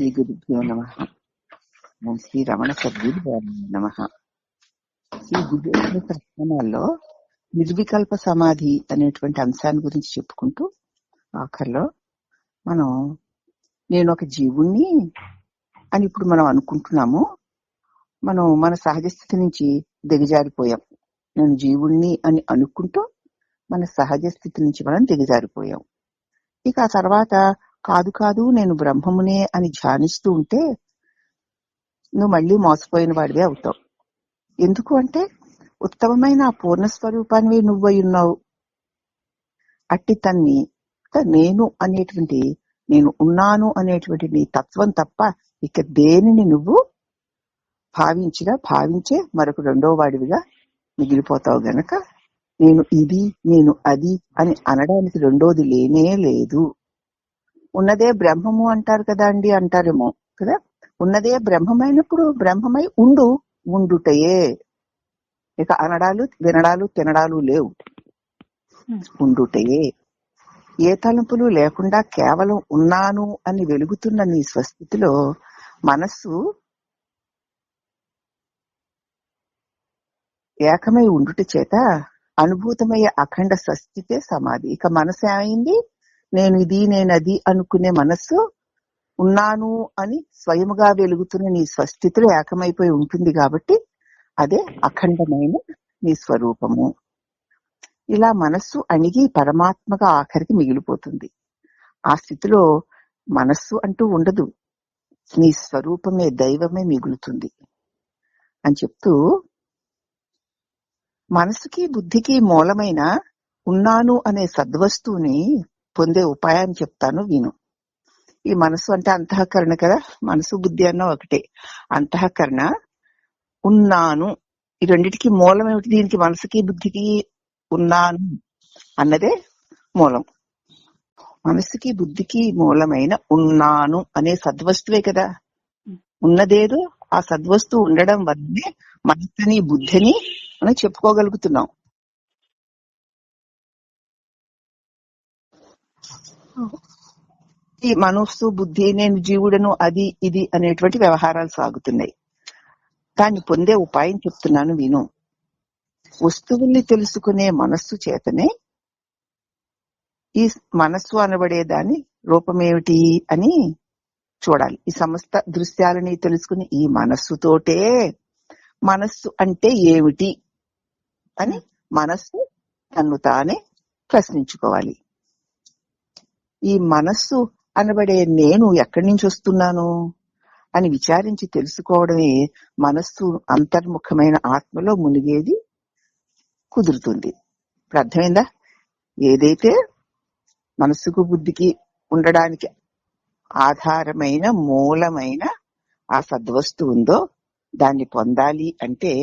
శ్రీ గురుభ్యో నమః. ఓం శ్రీ రమణ సద్గురు నమః. శ్రీ గురు ప్రస్థానాల్లో నిర్వికల్ప సమాధి అనేటువంటి అంశాన్ని గురించి చెప్పుకుంటూ ఆఖరిలో మనం నేను ఒక జీవుణ్ణి అని ఇప్పుడు మనం అనుకుంటున్నాము. మనం మన సహజ స్థితి నుంచి దిగజారిపోయాం. నేను జీవుణ్ణి అని అనుకుంటూ మన సహజ స్థితి నుంచి మనం దిగజారిపోయాం. ఇక ఆ తర్వాత కాదు కాదు నేను బ్రహ్మమునే అని ధ్యానిస్తూ ఉంటే నువ్వు మళ్ళీ మోసపోయిన వాడివే అవుతావు. ఎందుకు అంటే ఉత్తమమైన ఆ పూర్ణ స్వరూపాన్ని నువ్వై ఉన్నావు. అట్టి తన్ని నేను అనేటువంటి నేను ఉన్నాను అనేటువంటి నీ తత్వం తప్ప ఇక దేనిని నువ్వు భావించే మరొక రెండో వాడివిగా మిగిలిపోతావు గనక నేను ఇది నేను అది అని అనడానికి రెండోది లేనే లేదు. ఉన్నదే బ్రహ్మము అంటారు కదా అండి, అంటారేమో కదా. ఉన్నదే బ్రహ్మమైనప్పుడు బ్రహ్మమై ఉండుటయే. ఇక అనడాలు వినడాలు తినడాలు లేవు, ఉండుటయే. ఏ తలంపులు లేకుండా కేవలం ఉన్నాను అని వెలుగుతున్న నీ స్వస్థితిలో మనస్సు ఏకమై ఉండుట చేత అనుభూతమయ్యే అఖండ స్వస్థితే సమాధి. ఇక మనసు ఏమైంది? నేను ఇది నేను అది అనుకునే మనస్సు ఉన్నాను అని స్వయముగా వెలుగుతున్న నీ స్వస్థితిలో ఏకమైపోయి ఉంటుంది కాబట్టి అదే అఖండమైన నీ స్వరూపము. ఇలా మనస్సు అణిగి పరమాత్మగా ఆఖరికి మిగిలిపోతుంది. ఆ స్థితిలో మనస్సు అంటూ ఉండదు, నీ స్వరూపమే దైవమే మిగులుతుంది అని చెప్తూ మనసుకి బుద్ధికి మూలమైన ఉన్నాను అనే సద్వస్తువుని పొందే ఉపాయాన్ని చెప్తాను విను. ఈ మనసు అంటే అంతఃకరణ కదా, మనసు బుద్ధి అన్న ఒకటే. అంతఃకరణ ఉన్నాను ఈ రెండిటికి మూలం ఏమిటి? దీనికి మనసుకి బుద్ధికి ఉన్నాను అన్నదే మూలం. మనసుకి బుద్ధికి మూలమైన ఉన్నాను అనే సద్వస్తువే కదా. ఉన్నదేదో ఆ సద్వస్తువు ఉండడం వల్లనే మనసుని బుద్ధిని మనం చెప్పుకోగలుగుతున్నాం. ఈ మనస్సు బుద్ధి నేను జీవుడను అది ఇది అనేటువంటి వ్యవహారాలు సాగుతున్నాయి. దాన్ని పొందే ఉపాయం చెప్తున్నాను విను. వస్తువుల్ని తెలుసుకునే మనస్సు చేతనే ఈ మనస్సు అనబడే దాని రూపమేమిటి అని చూడాలి. ఈ సమస్త దృశ్యాలని తెలుసుకుని ఈ మనస్సుతోటే మనస్సు అంటే ఏమిటి అని మనస్సు తన్ను తానే ప్రశ్నించుకోవాలి. ఈ మనస్సు అనబడే నేను ఎక్కడి నుంచి వస్తున్నాను అని విచారించి తెలుసుకోవడమే మనస్సు అంతర్ముఖమైన ఆత్మలో మునిగేది కుదురుతుంది. ఇప్పుడు అర్థమైందా? ఏదైతే మనస్సుకు బుద్ధికి ఉండడానికి ఆధారమైన మూలమైన ఆ సద్వస్తు ఉందో దాన్ని పొందాలి అంటే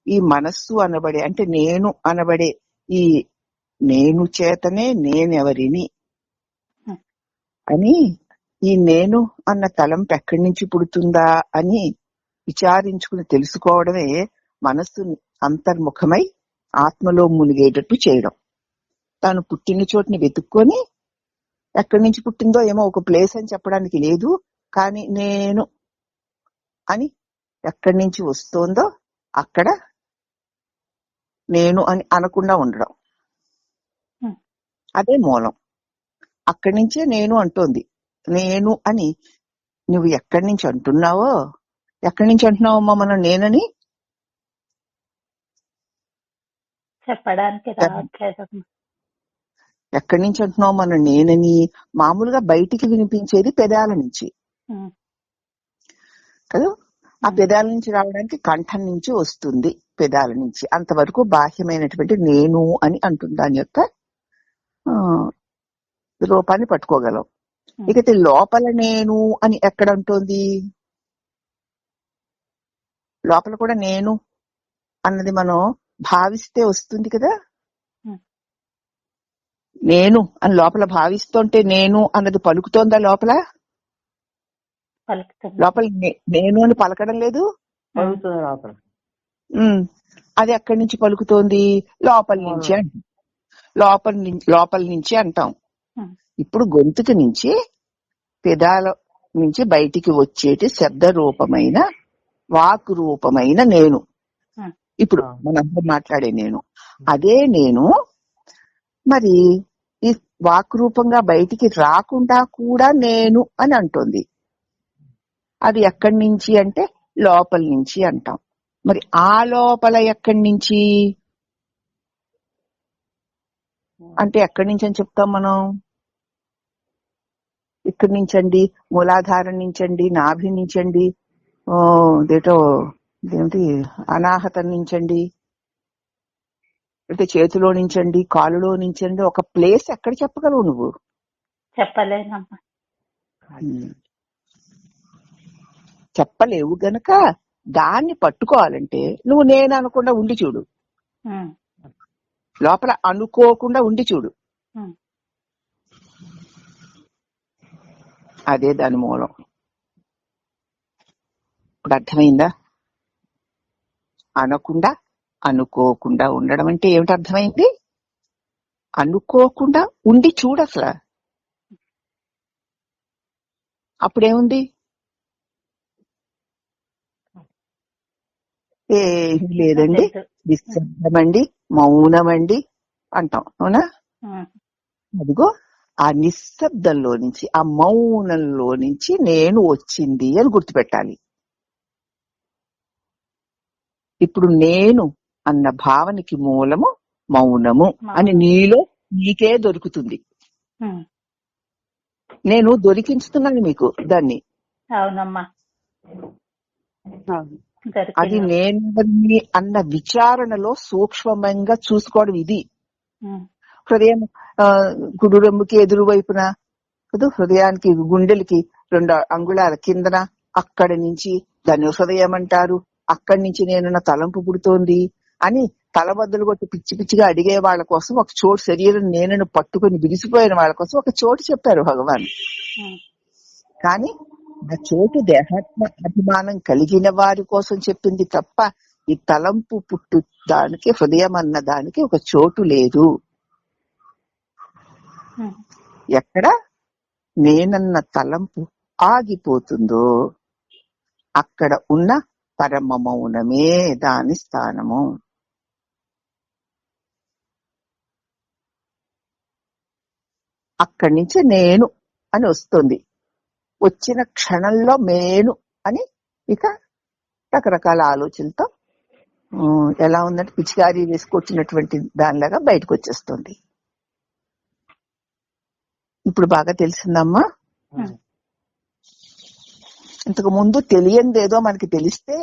ఈ మనస్సు అనబడే అంటే నేను అనబడే ఈ నేను చేతనే నేనెవరిని అని ఈ నేను అన్న తలంపు ఎక్కడి నుంచి పుడుతుందా అని విచారించుకుని తెలుసుకోవడమే మనస్సు అంతర్ముఖమై ఆత్మలో మునిగేటట్టు చేయడం. తాను పుట్టిన చోటుని వెతుక్కొని ఎక్కడి నుంచి పుట్టిందో ఏమో ఒక ప్లేస్ అని చెప్పడానికి లేదు, కానీ నేను అని ఎక్కడి నుంచి వస్తోందో అక్కడ నేను అని అనకుండా ఉండడం, అదే మూలం. అక్కడి నుంచే నేను అంటోంది. నేను అని నువ్వు ఎక్కడి నుంచి అంటున్నావో, ఎక్కడి నుంచి అంటున్నావమ్మా మనం నేనని చెప్పడానికి రావట్లేదు. ఎక్కడి నుంచి అంటున్నావు మనం నేనని? మామూలుగా బయటికి వినిపించేది పెదాల నుంచి కదా. ఆ పెదాల నుంచి రావడానికి కంఠం నుంచి వస్తుంది, పెదాల నుంచి. అంతవరకు బాహ్యమైనటువంటి నేను అని అంటుంది. దాని యొక్క రూపాన్ని పట్టుకోగలం. ఇక లోపల నేను అని ఎక్కడ అంటోంది? లోపల కూడా నేను అన్నది మనం భావిస్తే వస్తుంది కదా. నేను అని లోపల భావిస్తుంటే నేను అన్నది పలుకుతోందా? లోపల లోపల నేను అని పలకడం లేదు. అది ఎక్కడి నుంచి పలుకుతోంది? లోపల నుంచి అంటాం. లోపల నుంచి అంటాం. ఇప్పుడు గొంతుకి నుంచి పెదాల నుంచి బయటికి వచ్చేటి శబ్ద రూపమైన వాక్ రూపమైన నేను. ఇప్పుడు మనందరం మాట్లాడే నేను, అదే నేను మరి ఈ వాక్ రూపంగా బయటికి రాకుండా కూడా నేను అని అంటుంది. అది ఎక్కడి నుంచి అంటే లోపల నుంచి అంటాం. మరి ఆ లోపల ఎక్కడి నుంచి అంటే ఎక్కడి నుంచి అని చెప్తాం మనం? ఇక్కడి నుంచండి, మూలాధారం నుంచండి, నాభి నుంచండి, ఇదేంటి అనాహతం నుంచండి, అంటే చేతిలో నుంచండి, కాలులో నుంచండి. ఒక ప్లేస్ ఎక్కడ చెప్పగలవు నువ్వు? చెప్పలేనమ్మా. చెప్పలేవు గనక దాన్ని పట్టుకోవాలంటే నువ్వు నేను అనకుండా ఉండి చూడు, లోపల అనుకోకుండా ఉండి చూడు. అదే దాని మూలం. ఇప్పుడు అర్థమైందా? అనకుండా అనుకోకుండా ఉండడం అంటే ఏమిటి అర్థమైంది? అనుకోకుండా ఉండి చూడు. అసలు అప్పుడేముంది? ఏమీ లేదండి, నిశ్శబ్దమండి, మౌనమండి అంటాం, అవునా? అదిగో ఆ నిశ్శబ్దంలో నుంచి, ఆ మౌనంలో నుంచి నేను వచ్చింది అని గుర్తుపెట్టాలి. ఇప్పుడు నేను అన్న భావనకి మూలము మౌనము అని నీలో నీకే దొరుకుతుంది. నేను దొరికించుతున్నాను మీకు దాన్ని. అవునమ్మా. అది నేను అన్న విచారణలో సూక్ష్మంగా చూసుకోవడం. ఇది హృదయం కుడి రొమ్ముకి ఎదురు వైపున కదా, హృదయానికి గుండెలకి 2 అంగుళాల కిందన, అక్కడి నుంచి దాన్ని హృదయం అంటారు. అక్కడి నుంచి నేను తలంపు పుడుతోంది అని తలబద్దలు కొట్టి పిచ్చి పిచ్చిగా అడిగే వాళ్ళ కోసం ఒక చోటు, శరీరం నేనను పట్టుకుని బిగిసిపోయిన వాళ్ళ కోసం ఒక చోటు చెప్పారు భగవాన్. కానీ ఆ చోటు దేహాత్మ అభిమానం కలిగిన వారి కోసం చెప్పింది తప్ప ఈ తలంపు పుట్టు దానికి, హృదయం అన్న దానికి ఒక చోటు లేదు. ఎక్కడ నేనన్న తలంపు ఆగిపోతుందో అక్కడ ఉన్న పరమ మౌనమే దాని స్థానము. అక్కడి నుంచి నేను అని వస్తుంది. వచ్చిన క్షణంలో నేను అని ఇక రకరకాల ఆలోచనలతో ఎలా ఉందంటే పిచికారీ వేసుకొచ్చినటువంటి దానిలాగా బయటకు వచ్చేస్తుంది. ఇప్పుడు బాగా తెలిసిందమ్మా. ఇంతకు ముందు తెలియందేదో మనకి తెలిస్తే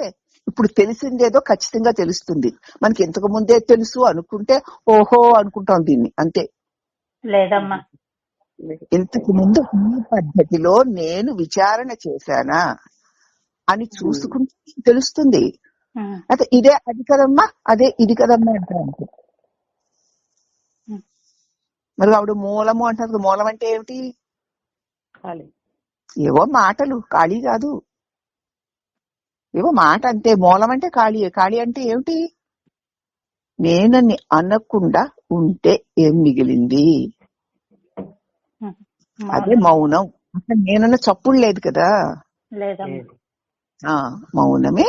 ఇప్పుడు తెలిసిందేదో ఖచ్చితంగా తెలుస్తుంది. మనకి ఇంతకు ముందే తెలుసు అనుకుంటే ఓహో అనుకుంటాం దీన్ని, అంతే. లేదమ్మా, ఇంతకు ముందు ఈ పద్ధతిలో నేను విచారణ చేశానా అని చూసుకుంటే తెలుస్తుంది. అయితే ఇదే అది కదమ్మా, అదే ఇది కదమ్మా అంటారు. మరి ఆవిడ మూలము అంటారు. మూలం అంటే ఏమిటి? ఏవో మాటలు, ఖాళీ కాదు. ఏవో మాట అంతే. మూలం అంటే ఖాళీ. ఖాళీ అంటే ఏమిటి? నేనని అనకుండా ఉంటే ఏం మిగిలింది? అదే మౌనం. అసలు నేనన్న చప్పుడు లేదు కదా. మౌనమే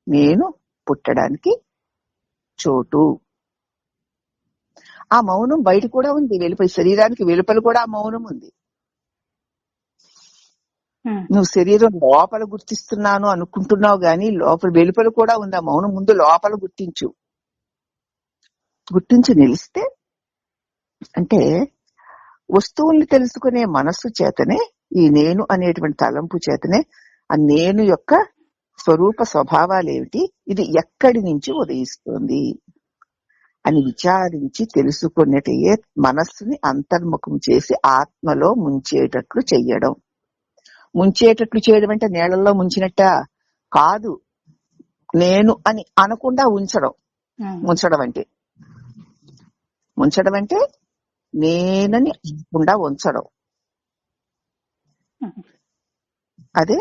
నేను పుట్టడానికి చోటు. ఆ మౌనం బయట కూడా ఉంది, వెలుపల శరీరానికి వెలుపల కూడా ఆ మౌనం ఉంది. నువ్వు శరీరం లోపల గుర్తిస్తున్నాను అనుకుంటున్నావు గాని లోపల వెలుపల కూడా ఉంది ఆ మౌనం. ముందు లోపల గుర్తించి నిలిస్తే, అంటే వస్తువుల్ని తెలుసుకునే మనస్సు చేతనే, ఈ నేను అనేటువంటి తలంపు చేతనే ఆ నేను యొక్క స్వరూప స్వభావాలు ఏమిటి, ఇది ఎక్కడి నుంచి ఉదయిస్తుంది అని విచారించి తెలుసుకున్నట్టే మనస్సుని అంతర్ముఖం చేసి ఆత్మలో ముంచేటట్లు చెయ్యడం. ముంచేటట్లు చేయడం అంటే నీళ్ళల్లో ముంచినట్ట కాదు. నేను అని అనకుండా ఉంచడం. ముంచడం అంటే నేనని అనకుండా ఉంచడం. అదే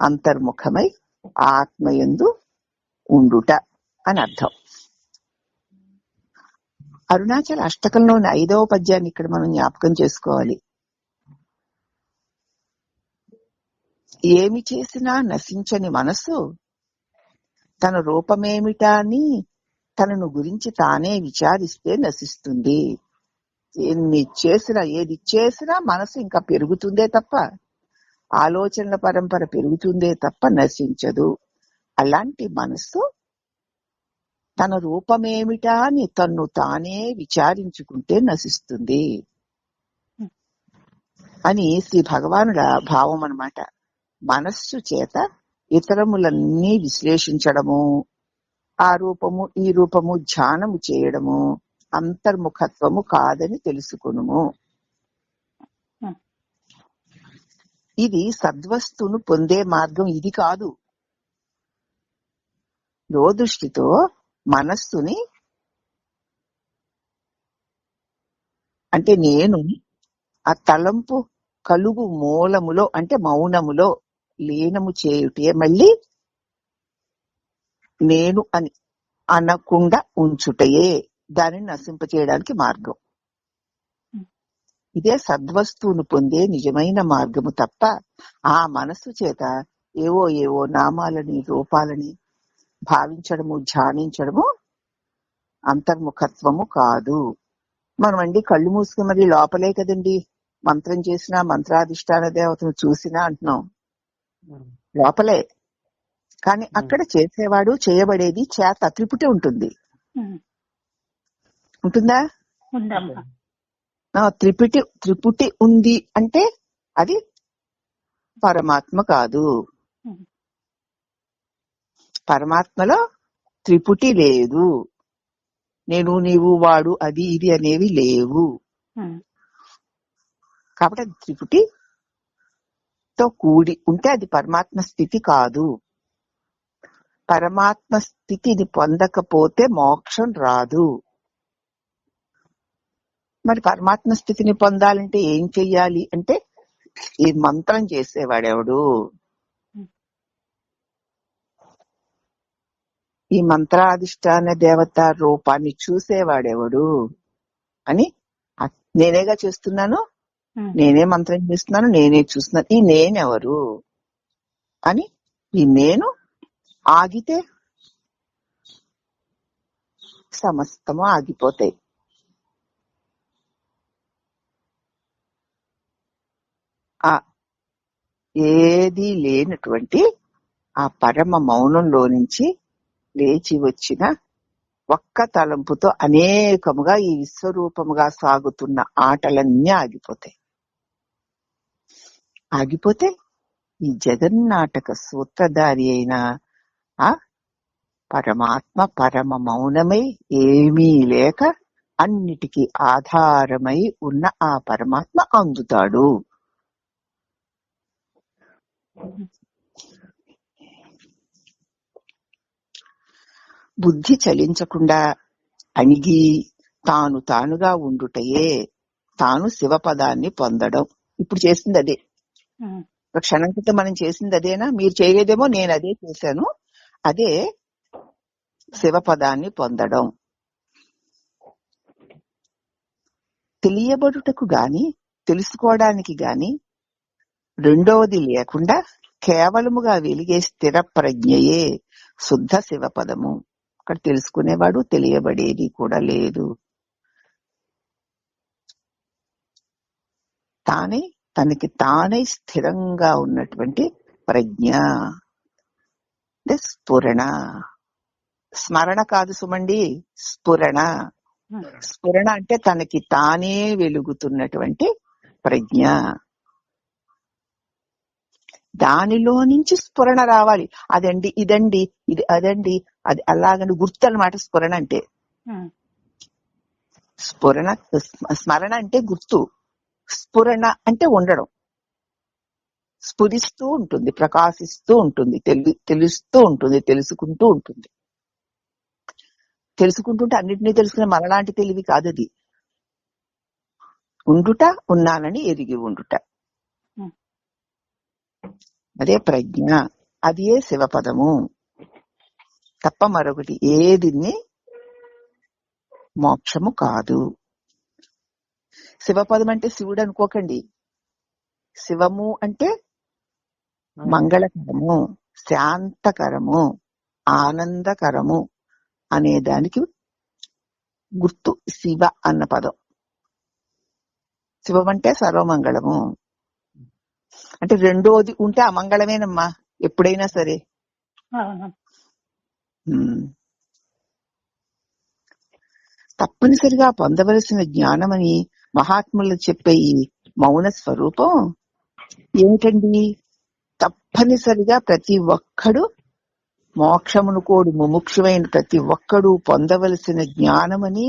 అంతర్ముఖమై ఆత్మయందు ఉండుట అని అర్థం. అరుణాచల అష్టకంలోని 5వ పద్యాన్ని ఇక్కడ మనం జ్ఞాపకం చేసుకోవాలి. ఏమి చేసినా నశించని మనసు తన రూపమేమిటా అని తనను గురించి తానే విచారిస్తే నశిస్తుంది. ఏది చేసినా మనసు ఇంకా పెరుగుతుందే తప్ప, ఆలోచనల పరంపర పెరుగుతుందే తప్ప నశించదు. అలాంటి మనస్సు తన రూపమేమిటా అని తన్ను తానే విచారించుకుంటే నశిస్తుంది అని శ్రీ భగవానుల భావం అన్నమాట. మనస్సు చేత ఇతరములన్నీ విశ్లేషించడము, ఆ రూపము ఈ రూపము ధ్యానము చేయడము అంతర్ముఖత్వము కాదని తెలుసుకునుము. ఇది సద్వస్తును పొందే మార్గం ఇది కాదు. దృష్టితో మనస్సుని అంటే నేను ఆ తలంపు కలుగు మూలములో అంటే మౌనములో లీనము చేయుటే మళ్ళీ నేను అని అనకుండా ఉంచుటయే దానిని నశింపచేయడానికి మార్గం. ఇదే సద్వస్తువును పొందే నిజమైన మార్గము తప్ప ఆ మనస్సు చేత ఏవో ఏవో నామాలని రూపాలని భావించడము ధ్యానించడము అంతర్ముఖత్వము కాదు. మనం అండి కళ్ళు మూసుకుని మరి లోపలే కదండి మంత్రం చేసినా మంత్రాధిష్టాన దేవతను చూసినా అంటున్నాం, లోపలే. కానీ అక్కడ చేసేవాడు చేయబడేది చేత త్రిపుటి ఉంటుంది. ఉంటుందా? త్రిపుటి ఉంది అంటే అది పరమాత్మ కాదు. పరమాత్మలో త్రిపుటి లేదు. నేను నీవు వాడు అది ఇది అనేవి లేవు. కాబట్టి అది త్రిపుటితో కూడి ఉంటే అది పరమాత్మ స్థితి కాదు. పరమాత్మ స్థితిని పొందకపోతే మోక్షం రాదు. మరి పరమాత్మ స్థితిని పొందాలంటే ఏం చెయ్యాలి అంటే ఈ మంత్రం చేసేవాడెవడు, ఈ మంత్రాధిష్టాన దేవత రూపాన్ని చూసేవాడెవడు అని, నేనేగా చేస్తున్నాను, నేనే మంత్రం చేస్తున్నాను, నేనే చూస్తున్నాను, ఈ నేనెవరు అని ఈ నేను ఆగితే సమస్తము ఆగిపోతాయి. ఏది లేనటువంటి ఆ పరమ మౌనంలో నుంచి లేచి వచ్చిన ఒక్క తలంపుతో అనేకముగా ఈ విశ్వరూపముగా సాగుతున్న ఆటలన్నీ ఆగిపోతాయి. ఆగిపోతే ఈ జగన్నాటక సూత్రధారి అయిన ఆ పరమాత్మ పరమ మౌనమై ఏమీ లేక అన్నిటికీ ఆధారమై ఉన్న ఆ పరమాత్మ అందుతాడు. బుద్ధి చలించకుండా అణిగి తానుగా ఉండుటయే తాను శివపదాన్ని పొందడం. ఇప్పుడు చేసింది అదే. క్షణం క్రితం మనం చేసింది అదేనా? మీరు చేయలేదేమో, నేను అదే చేశాను. అదే శివపదాన్ని పొందడం. తెలియబడుటకు గాని తెలుసుకోవడానికి గాని రెండవది లేకుండా కేవలముగా వెలిగే స్థిర ప్రజ్ఞయే శుద్ధ శివపదము. అక్కడ తెలుసుకునేవాడు తెలియబడేది కూడా లేదు. తానే తనకి తానే స్థిరంగా ఉన్నటువంటి ప్రజ్ఞ, స్ఫురణ. స్మరణ కాదు సుమండి, స్ఫురణ. స్ఫురణ అంటే తనకి తానే వెలుగుతున్నటువంటి ప్రజ్ఞ. దానిలో నుంచి స్ఫురణ రావాలి. అదండి ఇదండి ఇది అదండి అది అలాగని గుర్తు అన్నమాట స్ఫురణ అంటే. స్మరణ అంటే గుర్తు, స్ఫురణ అంటే ఉండడం. స్ఫురిస్తూ ఉంటుంది, ప్రకాశిస్తూ ఉంటుంది, తెలుస్తూ ఉంటుంది, తెలుసుకుంటూ ఉంటుంది. తెలుసుకుంటుంటే అన్నిటినీ తెలుసుకునే మనలాంటి తెలివి కాదు అది. ఉండుట, ఉన్నానని ఎరిగి ఉండుట, అదే ప్రజ్ఞ. అదే శివపదము తప్ప మరొకటి ఏదిని మోక్షము కాదు. శివపదం అంటే శివుడు అనుకోకండి. శివము అంటే మంగళకరము, శాంతకరము, ఆనందకరము అనే దానికి గుర్తు శివ అన్న పదం. శివం అంటే సర్వమంగళము. అంటే రెండోది ఉంటే అమంగళమేనమ్మా ఎప్పుడైనా సరే. అవును. తప్పనిసరిగా పొందవలసిన జ్ఞానమని మహాత్ములు చెప్పే ఈ మౌన స్వరూపం ఏమిటండి? తప్పనిసరిగా ప్రతి ఒక్కడు మోక్షమును కోడు ముముక్షువైన ప్రతి ఒక్కడు పొందవలసిన జ్ఞానమని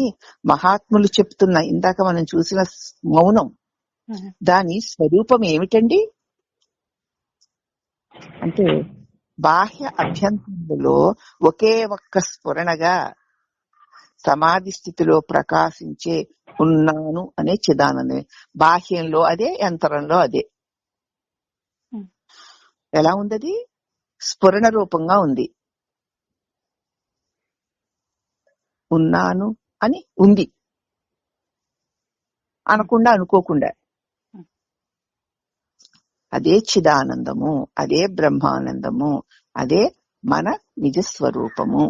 మహాత్ములు చెప్తున్న ఇందాక మనం చూసిన మౌనం, దాని స్వరూపం ఏమిటండి అంటే బాహ్య అభ్యంతరంలో ఒకే ఒక్క స్ఫురణగా సమాధి స్థితిలో ప్రకాశించే ఉన్నాను అనే చిదానందమే. బాహ్యంలో అదే, యంత్రంలో అదే. ఎలా ఉంది? స్ఫురణ రూపంగా ఉంది. ఉన్నాను అని ఉంది అనకుండా అనుకోకుండా. అదే చిదానందము, అదే బ్రహ్మానందము, అదే మన నిజస్వరూపము.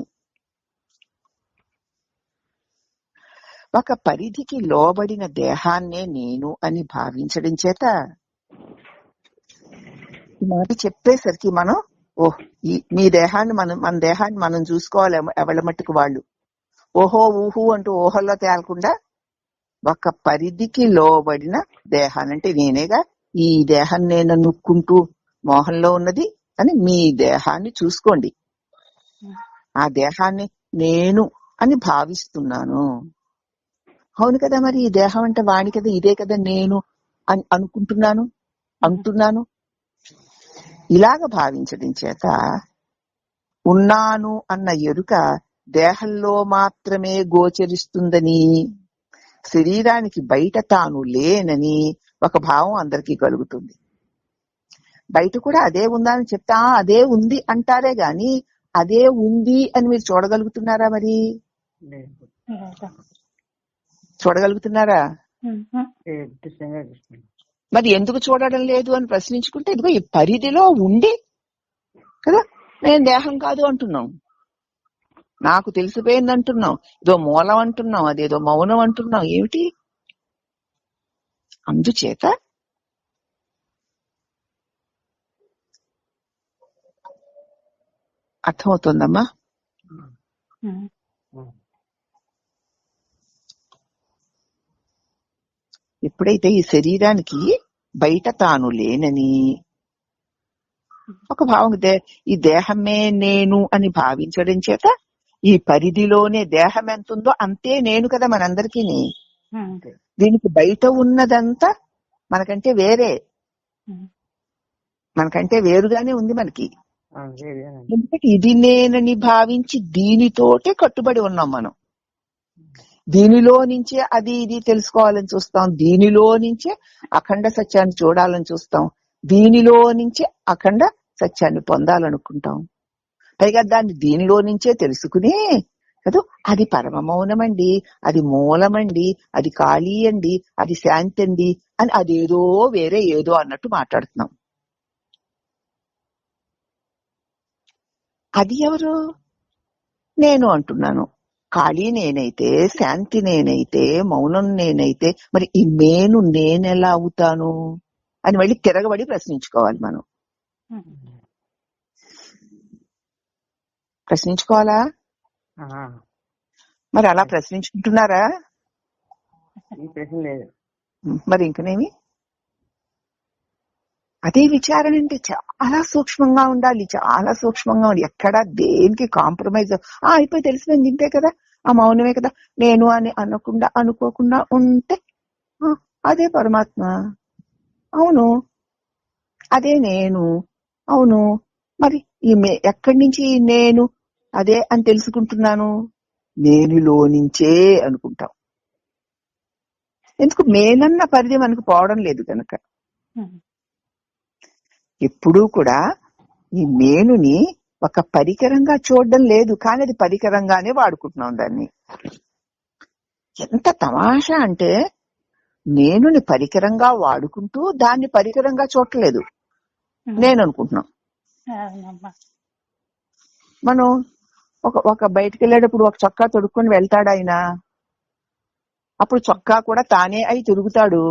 ఒక పరిధికి లోబడిన దేహాన్నే నేను అని భావించడం చేత ఈ మాట చెప్పేసరికి మనం మీ దేహాన్ని మన దేహాన్ని మనం చూసుకోవాలి. ఎవరి మట్టుకు వాళ్ళు ఓహో ఊహు అంటూ ఊహల్లో తేలకుండా ఒక పరిధికి లోబడిన దేహాన్ని, అంటే నేనేగా ఈ దేహం నేను నుక్కుంటూ మోహంలో ఉన్నది అని మీ దేహాన్ని చూసుకోండి. ఆ దేహాన్ని నేను అని భావిస్తున్నాను. అవును కదా, మరి ఈ దేహం అంటే వాడి కదా, ఇదే కదా నేను అని అనుకుంటున్నాను అంటున్నాను. ఇలాగ భావించడం చేత ఉన్నాను అన్న ఎరుక దేహంలో మాత్రమే గోచరిస్తుందని, శరీరానికి బయట తాను లేనని ఒక భావం అందరికీ కలుగుతుంది. బయట కూడా అదే ఉందని చెప్తా అదే ఉంది అంటారే గాని అదే ఉంది అని మీరు చూడగలుగుతున్నారా? మరి చూడగలుగుతున్నారా? మరి ఎందుకు చూడడం లేదు అని ప్రశ్నించుకుంటే, ఇదిగో ఈ పరిధిలో ఉండి కదా నేను దేహం కాదు అంటున్నాం, నాకు తెలిసిపోయింది అంటున్నాం, ఇదో మూలం అంటున్నాం, అదేదో మౌనం అంటున్నాం. ఏమిటి? అందుచేత అర్థమవుతుందమ్మా? ఎప్పుడైతే ఈ శరీరానికి బయట తాను లేనని ఒక భావం, ఈ దేహమే నేను అని భావించడం చేత ఈ పరిధిలోనే దేహం ఎంత ఉందో అంతే నేను కదా మనందరికీ. దీనికి బయట ఉన్నదంతా మనకంటే వేరే, మనకంటే వేరుగానే ఉంది మనకి. ఎందుకంటే ఇది నేనని భావించి దీనితోటే కట్టుబడి ఉన్నాం మనం. దీనిలో నుంచే అది ఇది తెలుసుకోవాలని చూస్తాం, దీనిలో నుంచే అఖండ సత్యాన్ని చూడాలని చూస్తాం, దీనిలో నుంచే అఖండ సత్యాన్ని పొందాలనుకుంటాం. పైగా దాన్ని దీనిలో నుంచే తెలుసుకుని కదా అది పరమ మౌనమండి, అది మూలమండి, అది ఖాళీ అండి, అది శాంతి అండి అని అదేదో వేరే ఏదో అన్నట్టు మాట్లాడుతున్నాం. అది ఎవరు? నేను అంటున్నాను. ఖాళీ నేనైతే, శాంతి నేనైతే, మౌనం నేనైతే మరి ఈ నేనెలా అవుతాను అని మళ్ళీ తిరగబడి ప్రశ్నించుకోవాలి. మనం ప్రశ్నించుకోవాలా? మరి అలా ప్రశ్నించుకుంటున్నారా? మరి ఇంకనేమి? అదే విచారణ అంటే చాలా సూక్ష్మంగా ఉండాలి, చాలా సూక్ష్మంగా ఉండాలి. ఎక్కడా దేనికి కాంప్రమైజ్ అయిపోయి తెలిసిపోయింది ఇంతే కదా, ఆ మౌనమే కదా నేను అని అనకుండా అనుకోకుండా ఉంటే అదే పరమాత్మ. అవును, అదే నేను. అవును, మరి ఈ ఎక్కడి నుంచి నేను అదే అని తెలుసుకుంటున్నాను? నేనులో నుంచే అనుకుంటాం. ఎందుకు? మేనన్న పరిధి మనకు పోవడం లేదు కనుక. ఎప్పుడూ కూడా ఈ నేనుని ఒక పరికరంగా చూడడం లేదు, కానీ అది పరికరంగానే వాడుకుంటున్నాం దాన్ని. ఎంత తమాషా అంటే నేనుని పరికరంగా వాడుకుంటూ దాన్ని పరికరంగా చూడలేదు. నేను అనుకుంటున్నాం. అవునమ్మా. మనం ఒక బయటికి వెళ్ళేటప్పుడు ఒక చొక్కా తొడుక్కొని వెళ్తాడు ఆయన, అప్పుడు చొక్కా కూడా తానే అయి తిరుగుతాడు.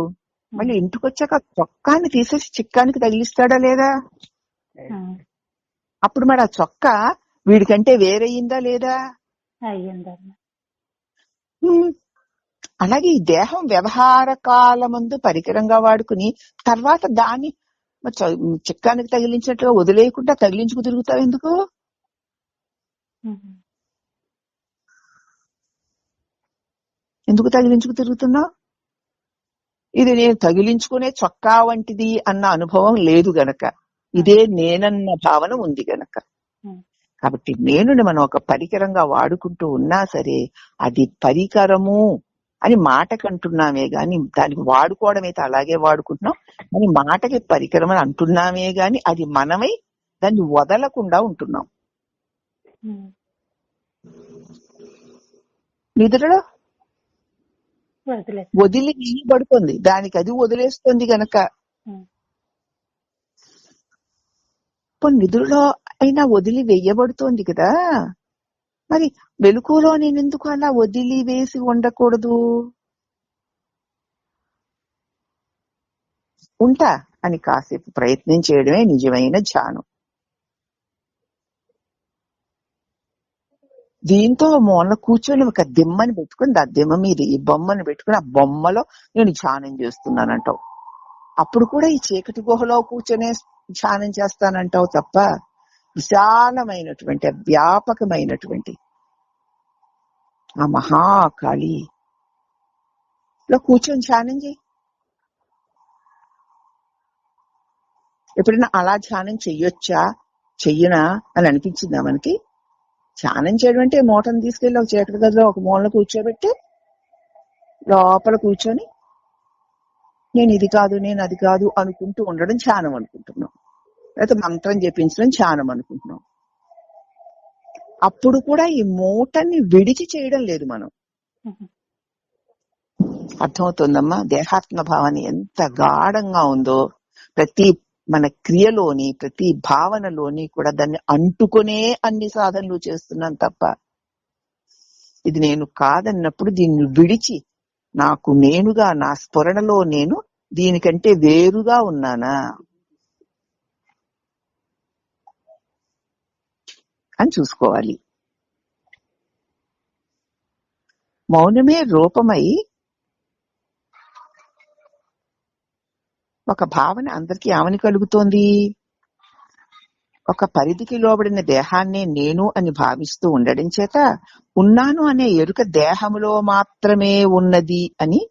మళ్ళీ ఇంటికి వచ్చాక చొక్కాని తీసేసి చిక్కానికి తగిలిస్తాడా లేదా? అప్పుడు మరి ఆ చొక్కా వీడికంటే వేరయ్యిందా లేదా? అయ్యిందమ్మా. అలాగే ఈ దేహం వ్యవహార కాలమందు పరికరంగా వాడుకుని తర్వాత దాన్ని చిక్కానికి తగిలించినట్టుగా వదిలేయకుండా తగిలించుకు తిరుగుతావు ఎందుకు? ఎందుకు తగిలించుకు తిరుగుతున్నావు? ఇది నేను తగిలించుకునే చొక్కా వంటిది అన్న అనుభవం లేదు గనక, ఇదే నేనన్న భావన ఉంది గనక. కాబట్టి నేనుని మనం ఒక పరికరంగా వాడుకుంటూ ఉన్నా సరే అది పరికరము అని మాటకంటున్నామే గాని దానికి వాడుకోవడం అయితే అలాగే వాడుకుంటున్నాం అని మాటకి పరికరం అని అంటున్నామే గాని అది మనమై దాన్ని వదలకుండా ఉంటున్నాం. నిద్రలో వదిలి పడుతుంది, దానికి అది వదిలేస్తుంది గనక. నిద్రలో అయినా వదిలి వేయబడుతోంది కదా, మరి వెలుగులో నేను ఎందుకు అలా వదిలి వేసి ఉండకూడదు? ఉంటా అని కాసేపు ప్రయత్నం చేయడమే నిజమైన ధ్యానం. దీంతో మూల కూర్చొని ఒక దిమ్మని పెట్టుకుని ఆ దిమ్మ మీద ఈ బొమ్మను పెట్టుకుని ఆ బొమ్మలో నేను ధ్యానం చేస్తున్నానంటావు. అప్పుడు కూడా ఈ చీకటి గుహలో కూర్చొనే ధ్యానం చేస్తానంటావు తప్ప విశాలమైనటువంటి వ్యాపకమైనటువంటి ఆ మహాకాళిలో కూర్చొని ధ్యానం చేయి. ఎప్పుడైనా అలా ధ్యానం చెయ్యొచ్చా చెయ్యనా అని అనిపించిందా మనకి? ధ్యానం చేయడం అంటే మూటను తీసుకెళ్లి ఒక చీకటి గదిలో ఒక మూలను కూర్చోబెట్టి లోపల కూర్చొని నేను ఇది కాదు నేను అది కాదు అనుకుంటూ ఉండడం ధ్యానం అనుకుంటున్నాం, లేకపోతే మంత్రం జపించడం ధ్యానం అనుకుంటున్నాం. అప్పుడు కూడా ఈ మూటని విడిచి చేయడం లేదు మనం. అర్థమవుతుందమ్మా? దేహాత్మ భావన ఎంత గాఢంగా ఉందో ప్రతి మన క్రియలోని ప్రతి భావనలోని కూడా దాన్ని అంటుకునే అన్ని సాధనలు చేస్తున్నాం తప్ప ఇది నేను కాదన్నప్పుడు దీన్ని విడిచి నాకు నేనుగా నా స్ఫురణలో నేను దీనికంటే వేరుగా ఉన్నానా అని చూసుకోవాలి. మౌనమే రూపమై ఒక భావన అందరికీ ఆమెని కలుగుతోంది. ఒక పరిధికి లోబడిన దేహాన్నే నేను అని భావిస్తూ ఉండడం చేత ఉన్నాను అనే ఎరుక దేహములో మాత్రమే ఉన్నది అని,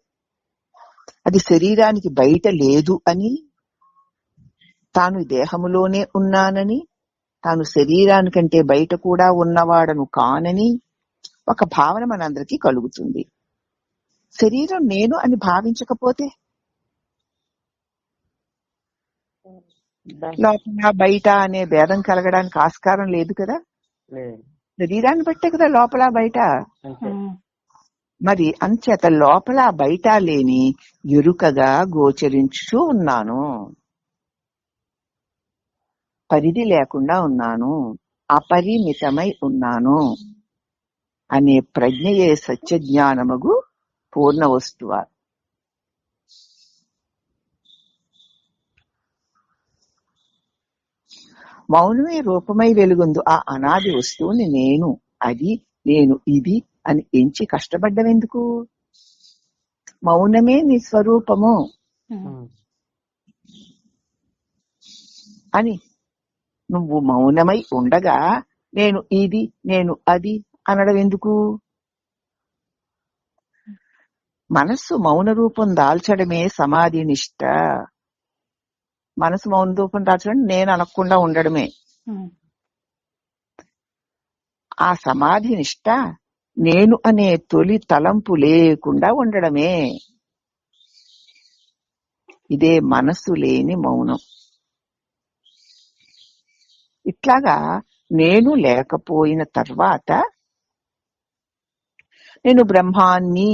అది శరీరానికి బయట లేదు అని, తాను దేహములోనే ఉన్నానని, తాను శరీరానికంటే బయట కూడా ఉన్నవాడను కానని ఒక భావన మనందరికీ కలుగుతుంది. శరీరం నేను అని భావించకపోతే లోపల బయట అనే భేదం కలగడానికి ఆస్కారం లేదు కదా. శరీరాన్ని బట్టే కదా లోపల బయట. మరి అంచేత లోపల బయట లేని ఎరుకగా గోచరించు ఉన్నాను, పరిధి లేకుండా ఉన్నాను, అపరిమితమై ఉన్నాను అనే ప్రజ్ఞయే సత్య జ్ఞానముగు పూర్ణ వస్తువ. మౌనమే రూపమై వెలుగొందు ఆ అనాది వస్తువుని నేను, అది, నేను, ఇది అని ఎంచి కష్టపడ్డం ఎందుకు? మౌనమే నీ స్వరూపము అని నువ్వు మౌనమై ఉండగా నేను ఇది నేను అది అనడం ఎందుకు? మనస్సు మౌన రూపం దాల్చడమే సమాధి నిష్ట. మనసు మౌన రూపం దాల్చడం నేను అనకుండా ఉండడమే. ఆ సమాధి నిష్ట నేను అనే తొలి తలంపు లేకుండా ఉండడమే. ఇదే మనస్సు లేని మౌనం. ఇట్లాగా నేను లేకపోయిన తర్వాత నేను బ్రహ్మాన్ని,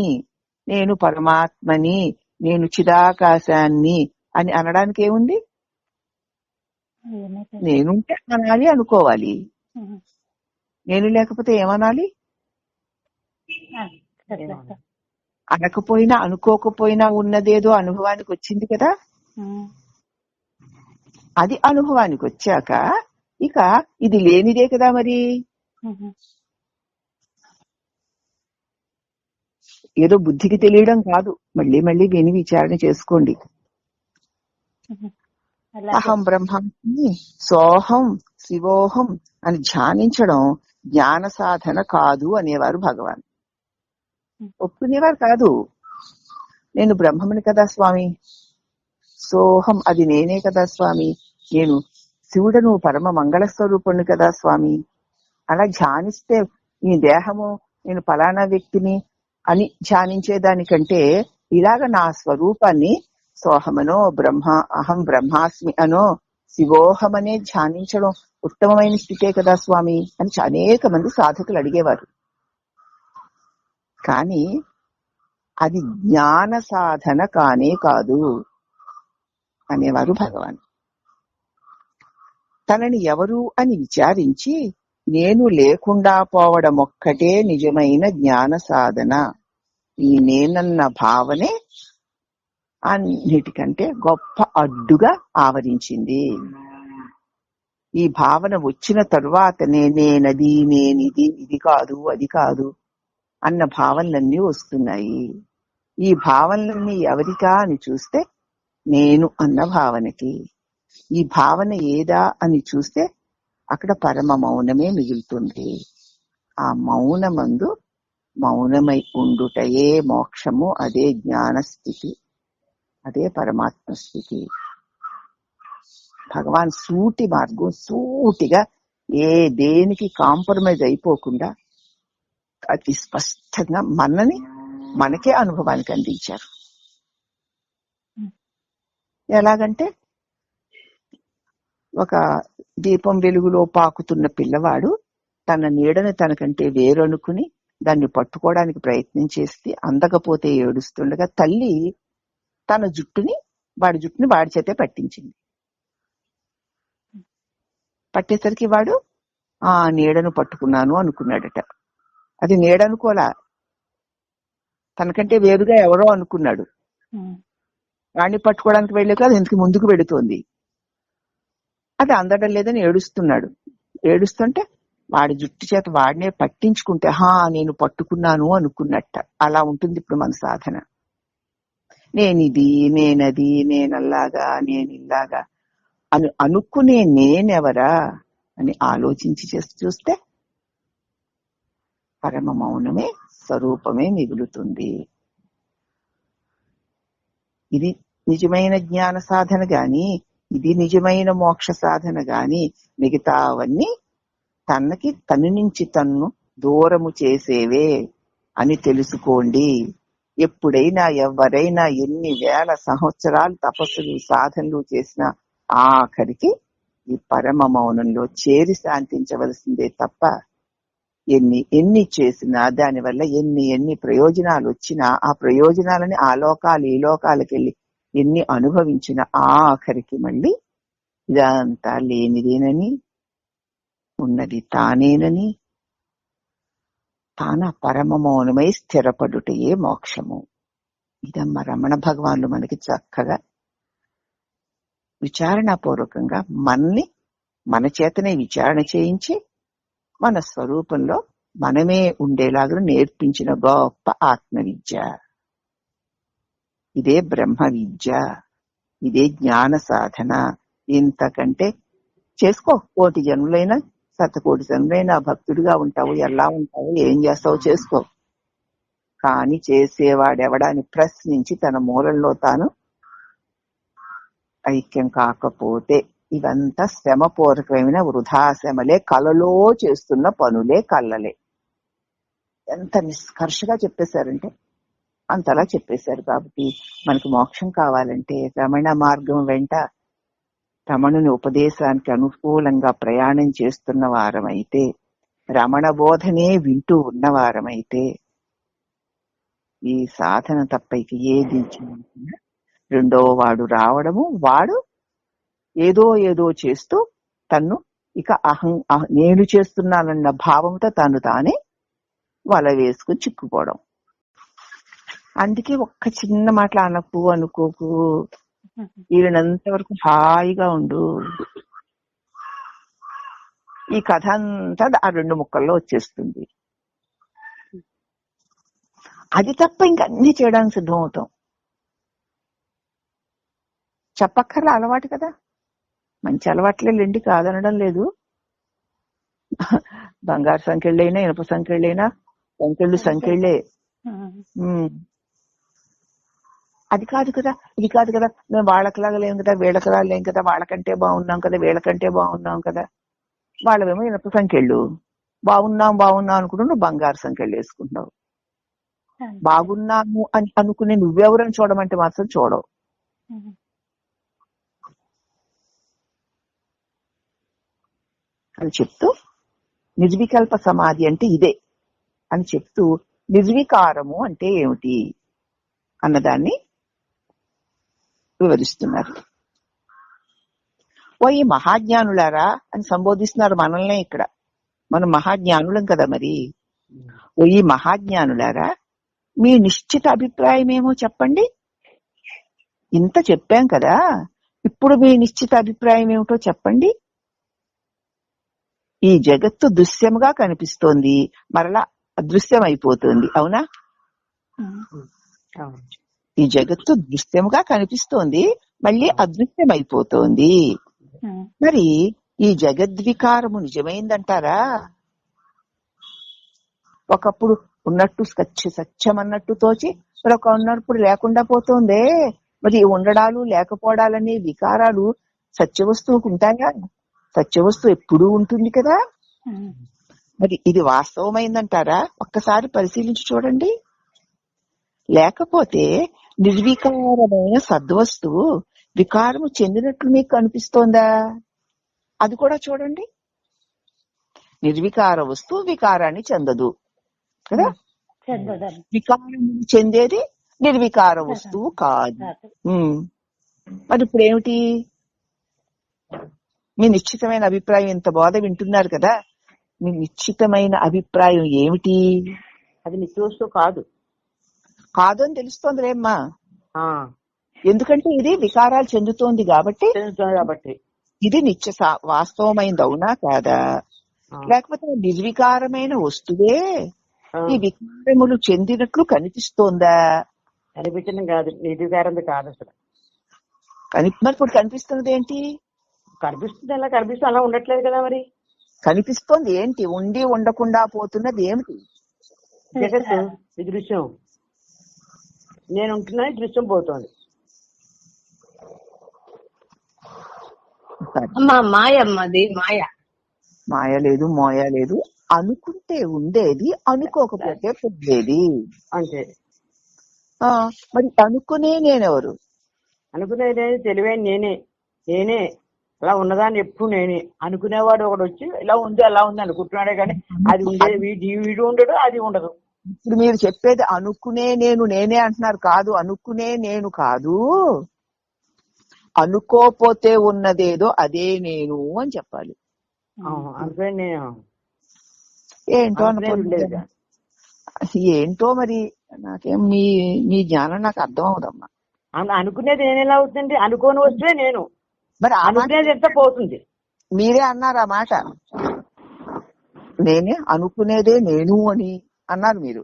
నేను పరమాత్మని, నేను చిదాకాశాన్ని అని అనడానికి ఏముంది? నేనుంటే అనాలి అనుకోవాలి. నేను లేకపోతే ఏమనాలి? అనకపోయినా అనుకోకపోయినా ఉన్నదేదో అనుభవానికి వచ్చింది కదా. అది అనుభవానికి వచ్చాక ఇక ఇది లేనిదే కదా. మరి ఏదో బుద్ధికి తెలియడం కాదు. మళ్ళీ మళ్ళీ విని విచారణ చేసుకోండి. అహం బ్రహ్మాస్మి సోహం శివోహం అని ధ్యానించడం జ్ఞాన సాధన కాదు అనేవారు భగవాన్. ఒప్పుకునేవారు కాదు. నేను బ్రహ్మముని కదా స్వామి, సోహం అది నేనే కదా స్వామి, నేను శివుడను పరమ మంగళ స్వరూపుణ్ణి కదా స్వామి. అలా ధ్యానిస్తే ఈ దేహము నేను ఫలానా వ్యక్తిని అని ధ్యానించేదానికంటే ఇలాగ నా స్వరూపాన్ని సోహమనో అహం బ్రహ్మాస్మి అనో శివోహమనే ధ్యానించడం ఉత్తమమైన స్థితే కదా స్వామి అని అనేక మంది సాధకులు అడిగేవారు. కానీ అది జ్ఞాన సాధన కానే కాదు అనేవారు భగవాన్. తనని ఎవరు అని విచారించి నేను లేకుండా పోవడం ఒక్కటే నిజమైన జ్ఞాన సాధన. ఈ నేనన్న భావనే అన్నిటికంటే గొప్ప అడ్డుగా ఆవరించింది. ఈ భావన వచ్చిన తరువాతనే నేనది, నేనిది, ఇది కాదు, అది కాదు అన్న భావనలన్నీ వస్తున్నాయి. ఈ భావనలన్నీ ఎవరికా అని చూస్తే నేను అన్న భావనకి. ఈ భావన ఏదా అని చూస్తే అక్కడ పరమ మౌనమే మిగులుతుంది. ఆ మౌనమందు మౌనమై ఉండుటయే మోక్షము, అదే జ్ఞాన స్థితి, అదే పరమాత్మ స్థితి. భగవాన్ సూటి మార్గం, సూటిగా దేనికి కాంప్రమైజ్ అయిపోకుండా అతి స్పష్టంగా మనకే అనుభవానికి అందించారు. ఎలాగంటే ఒక దీపం వెలుగులో పాకుతున్న పిల్లవాడు తన నీడని తనకంటే వేరనుకుని దాన్ని పట్టుకోవడానికి ప్రయత్నం చేసి అందకపోతే ఏడుస్తుండగా తల్లి తన జుట్టుని వాడి చేతే పట్టించింది. పట్టేసరికి వాడు ఆ నీడను పట్టుకున్నాను అనుకున్నాడట. అది నీడనుకోలా, తనకంటే వేరుగా ఎవరో అనుకున్నాడు. వాడిని పట్టుకోవడానికి వెళ్ళాక అది ఇంతకు ముందుకు వెళుతోంది. అది అందడం లేదని ఏడుస్తున్నాడు. ఏడుస్తుంటే వాడి జుట్టు చేత వాడినే పట్టించుకుంటే నేను పట్టుకున్నాను అనుకున్నట్ట. అలా ఉంటుంది ఇప్పుడు మన సాధన. నేనిది, నేనది, నేనల్లాగా, నేనిల్లాగా అనుకునే నేనెవరా అని ఆలోచించి చేసి చూస్తే పరమ మౌనమే, స్వరూపమే మిగులుతుంది. ఇది నిజమైన జ్ఞాన సాధన గాని, ఇది నిజమైన మోక్ష సాధన గాని, మిగతావన్నీ తన నుంచి తన్ను దూరము చేసేవే అని తెలుసుకోండి. ఎప్పుడైనా ఎవరైనా ఎన్ని వేల సంవత్సరాలు తపస్సులు సాధనలు చేసినా ఆఖరికి ఈ పరమ మౌనంలో చేరి శాంతించవలసిందే తప్ప ఎన్ని చేసినా దానివల్ల ఎన్ని ప్రయోజనాలు వచ్చినా ఆ ప్రయోజనాలని ఆ లోకాలు ఈ లోకాలకు వెళ్ళి ఎన్ని అనుభవించినా ఆఖరికి మళ్ళీ ఇదంతా లేనిదేనని, ఉన్నది తానేనని, తాన పరమ మౌనమై స్థిరపడుటయే మోక్షము. ఇదమ్మ రమణ భగవాన్లు మనకి చక్కగా విచారణపూర్వకంగా మన చేతనే విచారణ చేయించి మన స్వరూపంలో మనమే ఉండేలాగా నేర్పించిన గొప్ప ఆత్మ విద్య. ఇదే బ్రహ్మ విద్య, ఇదే జ్ఞాన సాధన. ఇంతకంటే చేసుకో, 1,000,000 జన్మలైనా 1,000,000,000 జన్మలైనా భక్తుడిగా ఉంటావు, ఎలా ఉంటావు, ఏం చేస్తావు చేసుకో. కానీ చేసేవాడెవడాని ప్రశ్నించి తన మూలంలో తాను ఐక్యం కాకపోతే ఇవంతా శ్రమపూర్వకమైన వృధాశ్రమలే, కలలో చేస్తున్న పనులే, కళ్ళలే. ఎంత నిష్కర్షగా చెప్పేశారంటే అంతలా చెప్పేశారు. కాబట్టి మనకి మోక్షం కావాలంటే రమణ మార్గం వెంట రమణుని ఉపదేశానికి అనుకూలంగా ప్రయాణం చేస్తున్న వారమైతే, రమణ బోధనే వింటూ ఉన్నవారమైతే ఈ సాధన తప్ప ఏది రెండో వాడు రావడము, వాడు ఏదో ఏదో చేస్తూ తన్ను ఇక నేను చేస్తున్నానన్న భావంతో తను తానే వల వేసుకుని చిక్కుకోవడం. అందుకే ఒక్క చిన్న మాటలు అనకు, అనుకోకు, వీళ్ళనంత వరకు హాయిగా ఉండు. ఈ కథ అంతా ఆ 2 ముక్కల్లో వచ్చేస్తుంది. అది తప్ప ఇంక అన్ని చేయడానికి సిద్ధం అవుతాం. చెప్పక్కర్ల అలవాటు కదా, మంచి అలవాట్లేండి, కాదనడం లేదు. బంగారు సంఖ్యళ్ళైనా ఇనప సంఖ్యళ్ళైనా సంఖ్యళ్ళు సంఖ్యళ్ళే. అది కాదు కదా, ఇది కాదు కదా, మేము వాళ్ళకిలాగా లేం కదా, వీళ్ళకిలా లేం కదా, వాళ్ళకంటే బాగున్నాం కదా, వీళ్ళకంటే బాగున్నాం కదా. వాళ్ళవేమో ఇనప సంఖ్యళ్ళు, బాగున్నాం బాగున్నాం అనుకుంటూ నువ్వు బంగారు సంఖ్యళ్ళు వేసుకుంటున్నావు. బాగున్నాము అని అనుకునే నువ్వెవరని చూడమంటే మాత్రం చూడవు. అని చెప్తూ నిర్వికల్ప సమాధి అంటే ఇదే అని చెప్తూ నిర్వికారము అంటే ఏమిటి అన్నదాన్ని వివరిస్తున్నారు. ఓ ఈ మహాజ్ఞానులారా అని సంబోధిస్తున్నారు మనల్నే. ఇక్కడ మనం మహాజ్ఞానులం కదా, మరి ఓ ఈ మహాజ్ఞానులారా మీ నిశ్చిత అభిప్రాయం ఏమో చెప్పండి. ఇంత చెప్పాం కదా, ఇప్పుడు మీ నిశ్చిత అభిప్రాయం ఏమిటో చెప్పండి. ఈ జగత్తు దృశ్యముగా కనిపిస్తోంది, మరలా అదృశ్యం అయిపోతుంది. అవునా? ఈ జగత్తు దృశ్యముగా కనిపిస్తోంది, మళ్ళీ అదృశ్యం అయిపోతోంది. మరి ఈ జగద్వికారము నిజమైందంటారా? ఒకప్పుడు ఉన్నట్టు సత్యం అన్నట్టు తోచి మరి ఒక ఉన్నప్పుడు లేకుండా పోతుందే. మరి ఉండడాలు లేకపోవడాలనే వికారాలు సత్యవస్తువుకు ఉంటాయా? సత్యవస్తువు ఎప్పుడూ ఉంటుంది కదా. మరి ఇది వాస్తవమైందంటారా? ఒక్కసారి పరిశీలించి చూడండి. లేకపోతే నిర్వికారమైన సద్వస్తువు వికారము చెందినట్లు మీకు కనిపిస్తోందా? అది కూడా చూడండి. నిర్వికార వస్తువు వికారాన్ని చెందదు కదా. వికారం చెందేది నిర్వికార వస్తువు కాదు. మరి ఇప్పుడు ఏమిటి? మీ నిశ్చితమైన అభిప్రాయం ఇంత బోధ వింటున్నారు కదా, మీ నిశ్చితమైన అభిప్రాయం ఏమిటి? అది నిత్య వస్తువు కాదు. కాదు అని తెలుస్తోంది రేమ్మా. ఎందుకంటే ఇది వికారాలు చెందుతోంది కాబట్టి. ఇది నిత్య వాస్తవమైంది, అవునా కాదా? లేకపోతే నిర్వికారమైన వస్తువే ఈ వికారములు చెందినట్లు కనిపిస్తోందా? కనిపించడం కాదు, నిర్వికారం కాదు అసలు. మరి ఇప్పుడు కనిపిస్తున్నది ఏంటి? కనిపిస్తుంది, అలా కనిపిస్తుంది, అలా ఉండట్లేదు కదా. మరి కనిపిస్తోంది ఏంటి? ఉండి ఉండకుండా పోతున్నది ఏమిటి? జగత్తు, ఈ దృశ్యం. నేను ఉంటున్నా, దృశ్యం పోతోంది. మాయమ్మది మాయ. మాయ లేదు, మోయ లేదు. అనుకుంటే ఉండేది, అనుకోకపోతే పొందేది అంతే. మరి అనుకునే నేనెవరు? అనుకునేది తెలివైన నేనే అలా ఉన్నదాన్ని ఎప్పుడు నేనే. అనుకునేవాడు ఒకడు వచ్చి ఇలా ఉంది అలా ఉంది అనుకుంటున్నాడే కానీ అది ఉండేది వీడు ఉండడు, అది ఉండదు. ఇప్పుడు మీరు చెప్పేది అనుకునే నేనే అంటున్నారు. కాదు, అనుకునే నేను కాదు, అనుకోపోతే ఉన్నదేదో అదే నేను అని చెప్పాలి. ఏంటో ఏంటో మరి నాకేం మీ జ్ఞానం నాకు అర్థం అవుదమ్మా. అనుకునేది నేను ఎలా అవుతుంది? అనుకోని వస్తే నేను, మరి అనుకునేది ఎంత పోతుంది? మీరే అన్నారు ఆ మాట. నేనే అనుకునేదే నేను అని అన్నారు మీరు.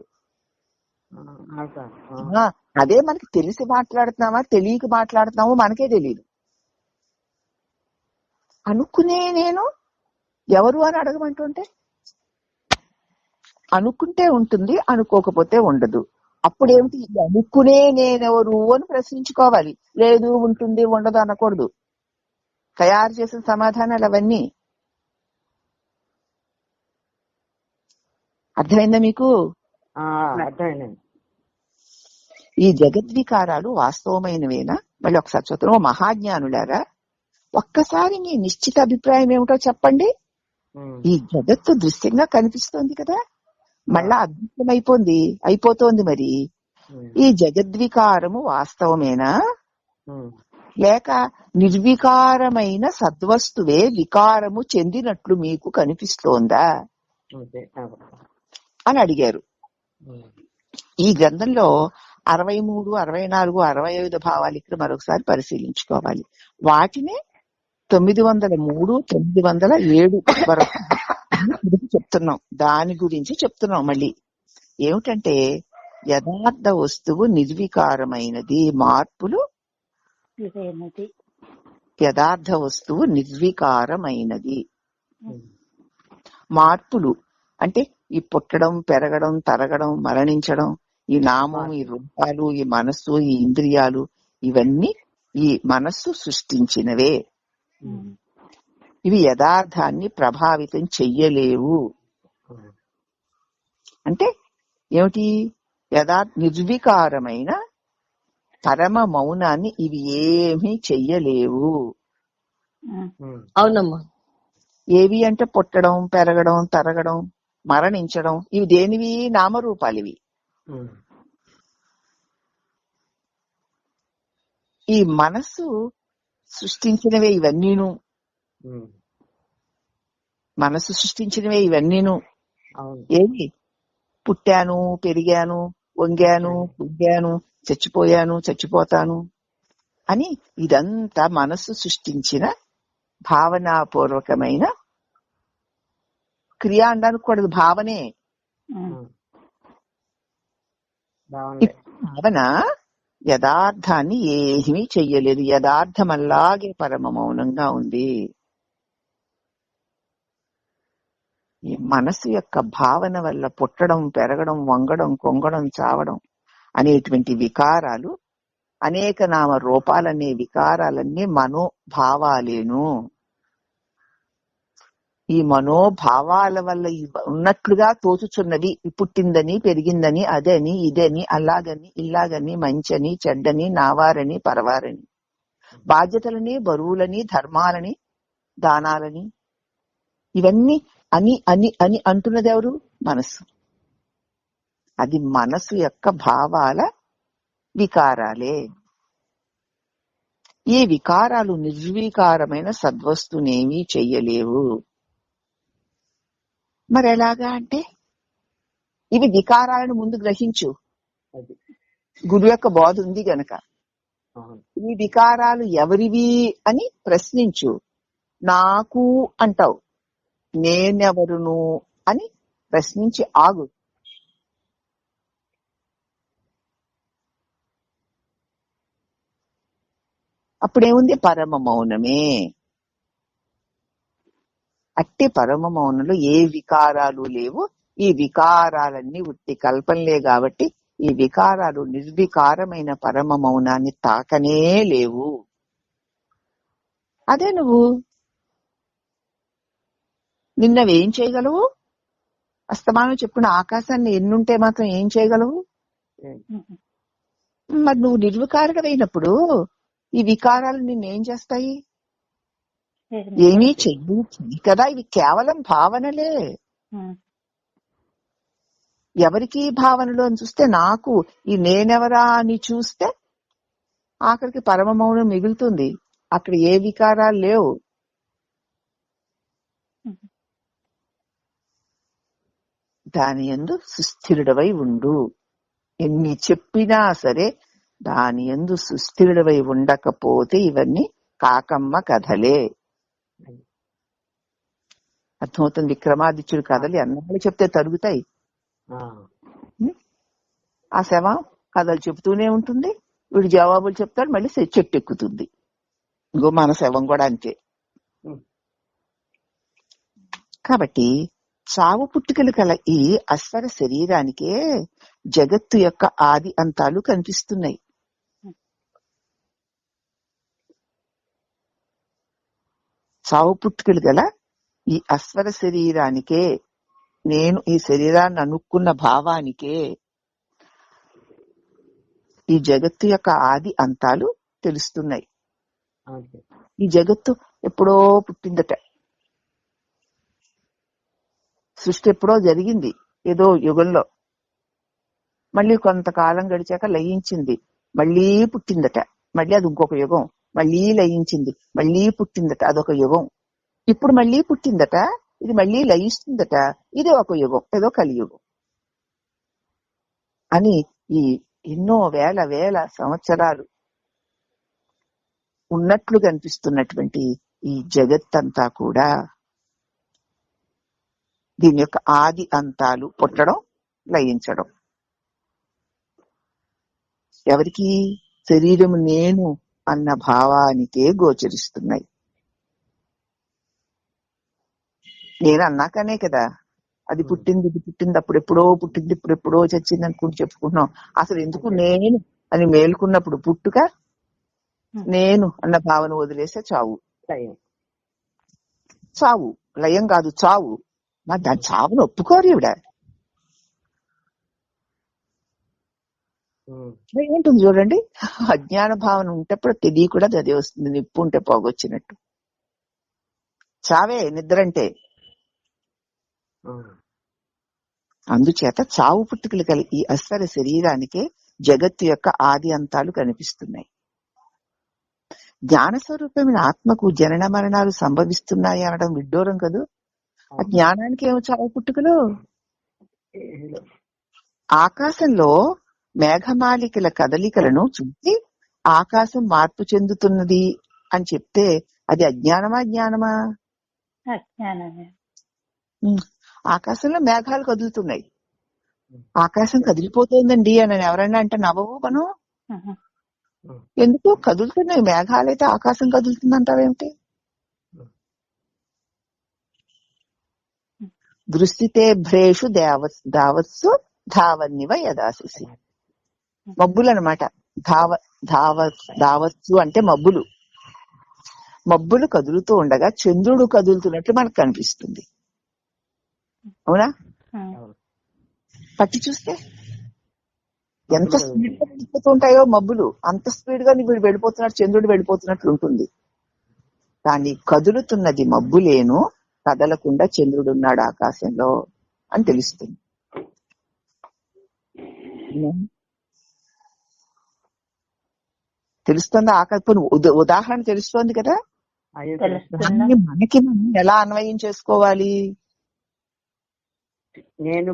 అదే మనకి తెలిసి మాట్లాడుతున్నామా తెలియక మాట్లాడుతున్నామో మనకే తెలియదు. అనుకునే నేను ఎవరు అని అడగమంటుంటే, అనుకుంటే ఉంటుంది, అనుకోకపోతే ఉండదు. అప్పుడేమిటి? అనుకునే నేనెవరు అని ప్రశ్నించుకోవాలి. లేదు, ఉంటుంది, ఉండదు అనకూడదు. తయారు చేసిన సమాధానాలు అవన్నీ. అర్థమైందా మీకు? ఈ జగద్వికారాలు వాస్తవమైనవేనా? మళ్ళీ ఒకసారి చూద్దాం. మహాజ్ఞానులారా, ఒక్కసారి మీ నిశ్చిత అభిప్రాయం ఏమిటో చెప్పండి. ఈ జగత్తు దృశ్యంగా కనిపిస్తోంది కదా, మళ్ళా అదృశ్యం అయిపోతోంది. మరి ఈ జగద్వికారము వాస్తవమేనా? లేక నిర్వికారమైన సద్వస్తువే వికారము చెందినట్లు మీకు కనిపిస్తోందా అంతే. అని అడిగారు. ఈ గ్రంథంలో 63, 64, 65 భావాలు ఇక్కడ మరొకసారి పరిశీలించుకోవాలి. వాటినే 903, 907 వరకు చెప్తున్నాం. దాని గురించి చెప్తున్నాం. మళ్ళీ ఏమిటంటే యథార్థ వస్తువు నిర్వికారమైనది, మార్పులు యథార్థ వస్తువు నిర్వికారమైనది. మార్పులు అంటే ఈ పుట్టడం, పెరగడం, తరగడం, మరణించడం, ఈ నామం, ఈ రూపాలు, ఈ మనస్సు, ఈ ఇంద్రియాలు, ఇవన్నీ ఈ మనస్సు సృష్టించినవే. ఇవి యథార్థాన్ని ప్రభావితం చెయ్యలేవు. అంటే ఏమిటి? నిర్వికారమైన పరమ మౌనాన్ని ఇవి ఏమీ చెయ్యలేవు. అవునమ్మా. ఏవి అంటే పుట్టడం, పెరగడం, తరగడం, మరణించడం, ఇవి దేనివి? నామరూపాలు. ఇవి ఈ మనస్సు సృష్టించినవే ఇవన్నీను. మనస్సు సృష్టించినవే ఇవన్నీను. ఏది? పుట్టాను, పెరిగాను, వంగాను, పుగ్గాను, చచ్చిపోయాను, చచ్చిపోతాను అని ఇదంతా మనస్సు సృష్టించిన భావనాపూర్వకమైన క్రియ అనకూడదు, భావనే. భావన యథార్థాన్ని ఏమీ చెయ్యలేదు. యథార్థం అలాగే పరమ మౌనంగా ఉంది. ఈ మనసు యొక్క భావన వల్ల పుట్టడం, పెరగడం, వంగడం, కొంగడం, చావడం అనేటువంటి వికారాలు, అనేక నామ రూపాలనే వికారాలన్నీ మనోభావాలేను. ఈ మనోభావాల వల్ల ఉన్నట్లుగా తోచుచున్నది. పుట్టిందని, పెరిగిందని, అదని, ఇదని, అలాగని, ఇలాగని, మంచని, చెడ్డని, నావారని, పరవారని, బాధ్యతలని, బరువులని, ధర్మాలని, దానాలని, ఇవన్నీ అని అని అని అంటున్నది ఎవరు? మనస్సు. అది మనసు యొక్క భావాల వికారాలే. ఈ వికారాలు నిర్వికారమైన సద్వస్తునేమీ చెయ్యలేవు. మరి ఎలాగా అంటే, ఇవి వికారాలను ముందు గ్రహించు. గురు యొక్క బోధ ఉంది గనక ఈ వికారాలు ఎవరివి అని ప్రశ్నించు. నాకు అంటావు, నేనెవరును అని ప్రశ్నించి ఆగు. అప్పుడేముంది? పరమ మౌనమే. అట్టి పరమ మౌనంలో ఏ వికారాలు లేవు. ఈ వికారాలన్నీ ఉట్టి కల్పనలే కాబట్టి ఈ వికారాలు నిర్వికారమైన పరమ మౌనాన్ని తాకనే లేవు. అదే నువ్వు నిన్నవేం చేయగలవు? అస్తమానం చెప్పుకున్న ఆకాశాన్ని ఎన్నుంటే మాత్రం ఏం చేయగలవు? మరి నువ్వు నిర్వికారమైనప్పుడు ఈ వికారాలు నిన్నేం చేస్తాయి? ఏమీ చెయ్యి కదా. ఇవి కేవలం భావనలే. ఎవరికి భావనలు అని చూస్తే నాకు, ఈ నేనెవరా అని చూస్తే ఆఖరికి పరమ మౌనం మిగులుతుంది. అక్కడ ఏ వికారాలు లేవు. దాని యందు సుస్థిరుడవై ఉండు. ఎన్ని చెప్పినా సరే దాని యందు సుస్థిరుడవై ఉండకపోతే ఇవన్నీ కాకమ్మ కథలే. అర్థమవుతుంది? విక్రమాదిత్యుడు కథలు అన్నాళ్ళు చెప్తే తరుగుతాయి. ఆ శవం కథలు చెబుతూనే ఉంటుంది, వీడు జవాబులు చెప్తాడు, మళ్ళీ చెట్టు ఎక్కుతుంది. ఇంకో మన శవం కూడా అంతే. కాబట్టి చావు పుట్టుకలు కల ఈ అస్వర శరీరానికే జగత్తు యొక్క ఆది అంతాలు కనిపిస్తున్నాయి. చావు పుట్టుకలు గల ఈ అస్వర శరీరానికే, నేను ఈ శరీరాన్ని అనుకున్న భావానికే ఈ జగత్తు యొక్క ఆది అంతాలు తెలుస్తున్నాయి. ఈ జగత్తు ఎప్పుడో పుట్టిందట. సృష్టి ఎప్పుడో జరిగింది ఏదో యుగంలో. మళ్ళీ కొంతకాలం గడిచాక లయించింది, మళ్ళీ పుట్టిందట. మళ్ళీ అది ఇంకొక యుగం, మళ్ళీ లయించింది, మళ్ళీ పుట్టిందట, అదొక యుగం. ఇప్పుడు మళ్ళీ పుట్టిందట, ఇది మళ్ళీ లయిస్తుందట, ఇది ఒక యుగం, ఏదో కలియుగం అని ఈ ఎన్నో వేల వేల సంవత్సరాలు ఉన్నట్లు కనిపిస్తున్నటువంటి ఈ జగత్తంతా కూడా దీని యొక్క ఆది అంతాలు పుట్టడం, లయించడం. ఎవరికి? శరీరం నేను అన్న భావానికే గోచరిస్తున్నాయి. నేను అన్నాకనే కదా అది పుట్టింది, ఇది పుట్టింది, అప్పుడెప్పుడో పుట్టింది, ఇప్పుడెప్పుడో చచ్చింది అనుకుంటూ చెప్పుకుంటున్నాం. అసలు ఎందుకు నేను అని మేల్కొన్నప్పుడు పుట్టుక, నేను అన్న భావన వదిలేసే చావు. చావు లయం కాదు, చావు. మరి దాని చావును ఒప్పుకోరు ఈవిడ. ఏంటుంది చూడండి, అజ్ఞాన భావన ఉంటప్పుడు తెలియకుండా అదే వస్తుంది, నిప్పు ఉంటే పోగొచ్చినట్టు. చావే నిద్ర అంటే. అందుచేత చావు పుట్టుకలు కలిగి ఈ అస్వర శరీరానికే జగత్తు యొక్క ఆది అంతాలు కనిపిస్తున్నాయి. జ్ఞాన స్వరూపమైన ఆత్మకు జనన మరణాలు సంభవిస్తున్నాయి అనడం విడ్డూరం కదూ. ఆ జ్ఞానానికి ఏమో చావు పుట్టుకలు. ఆకాశంలో మేఘమాలికల కదలికలను చూసి ఆకాశం మార్పు చెందుతున్నది అని చెప్తే అది అజ్ఞానమా, జ్ఞానమా? ఆకాశంలో మేఘాలు కదులుతున్నాయి, ఆకాశం కదిలిపోతుందండి అని ఎవరైనా అంటే నవ్వవు మనం. ఎందుకు కదులుతున్నాయి మేఘాలైతే ఆకాశం కదులుతుందంటావేమిటి? దృష్టితే భ్రేషు దావత్సు ధావన్నివ యదాశిసి. మబ్బులు అనమాట. దావత్సు అంటే మబ్బులు. మబ్బులు కదులుతూ ఉండగా చంద్రుడు కదులుతున్నట్లు మనకు కనిపిస్తుంది. అవునా? పట్టి చూస్తే ఎంత స్పీడ్ గా వెళ్ళిపోతూ ఉంటాయో మబ్బులు, అంత స్పీడ్ గా వీడు వెళ్ళిపోతున్నట్టు, చంద్రుడు వెళ్ళిపోతున్నట్లు ఉంటుంది. కానీ కదులుతున్నది మబ్బులేను, కదలకుండా చంద్రుడున్నాడు ఆకాశంలో అని తెలుస్తుంది. తెలుస్తుందా? ఉదాహరణ తెలుస్తోంది కదా. మనకి మనం ఎలా అన్వయం చేసుకోవాలి? నేను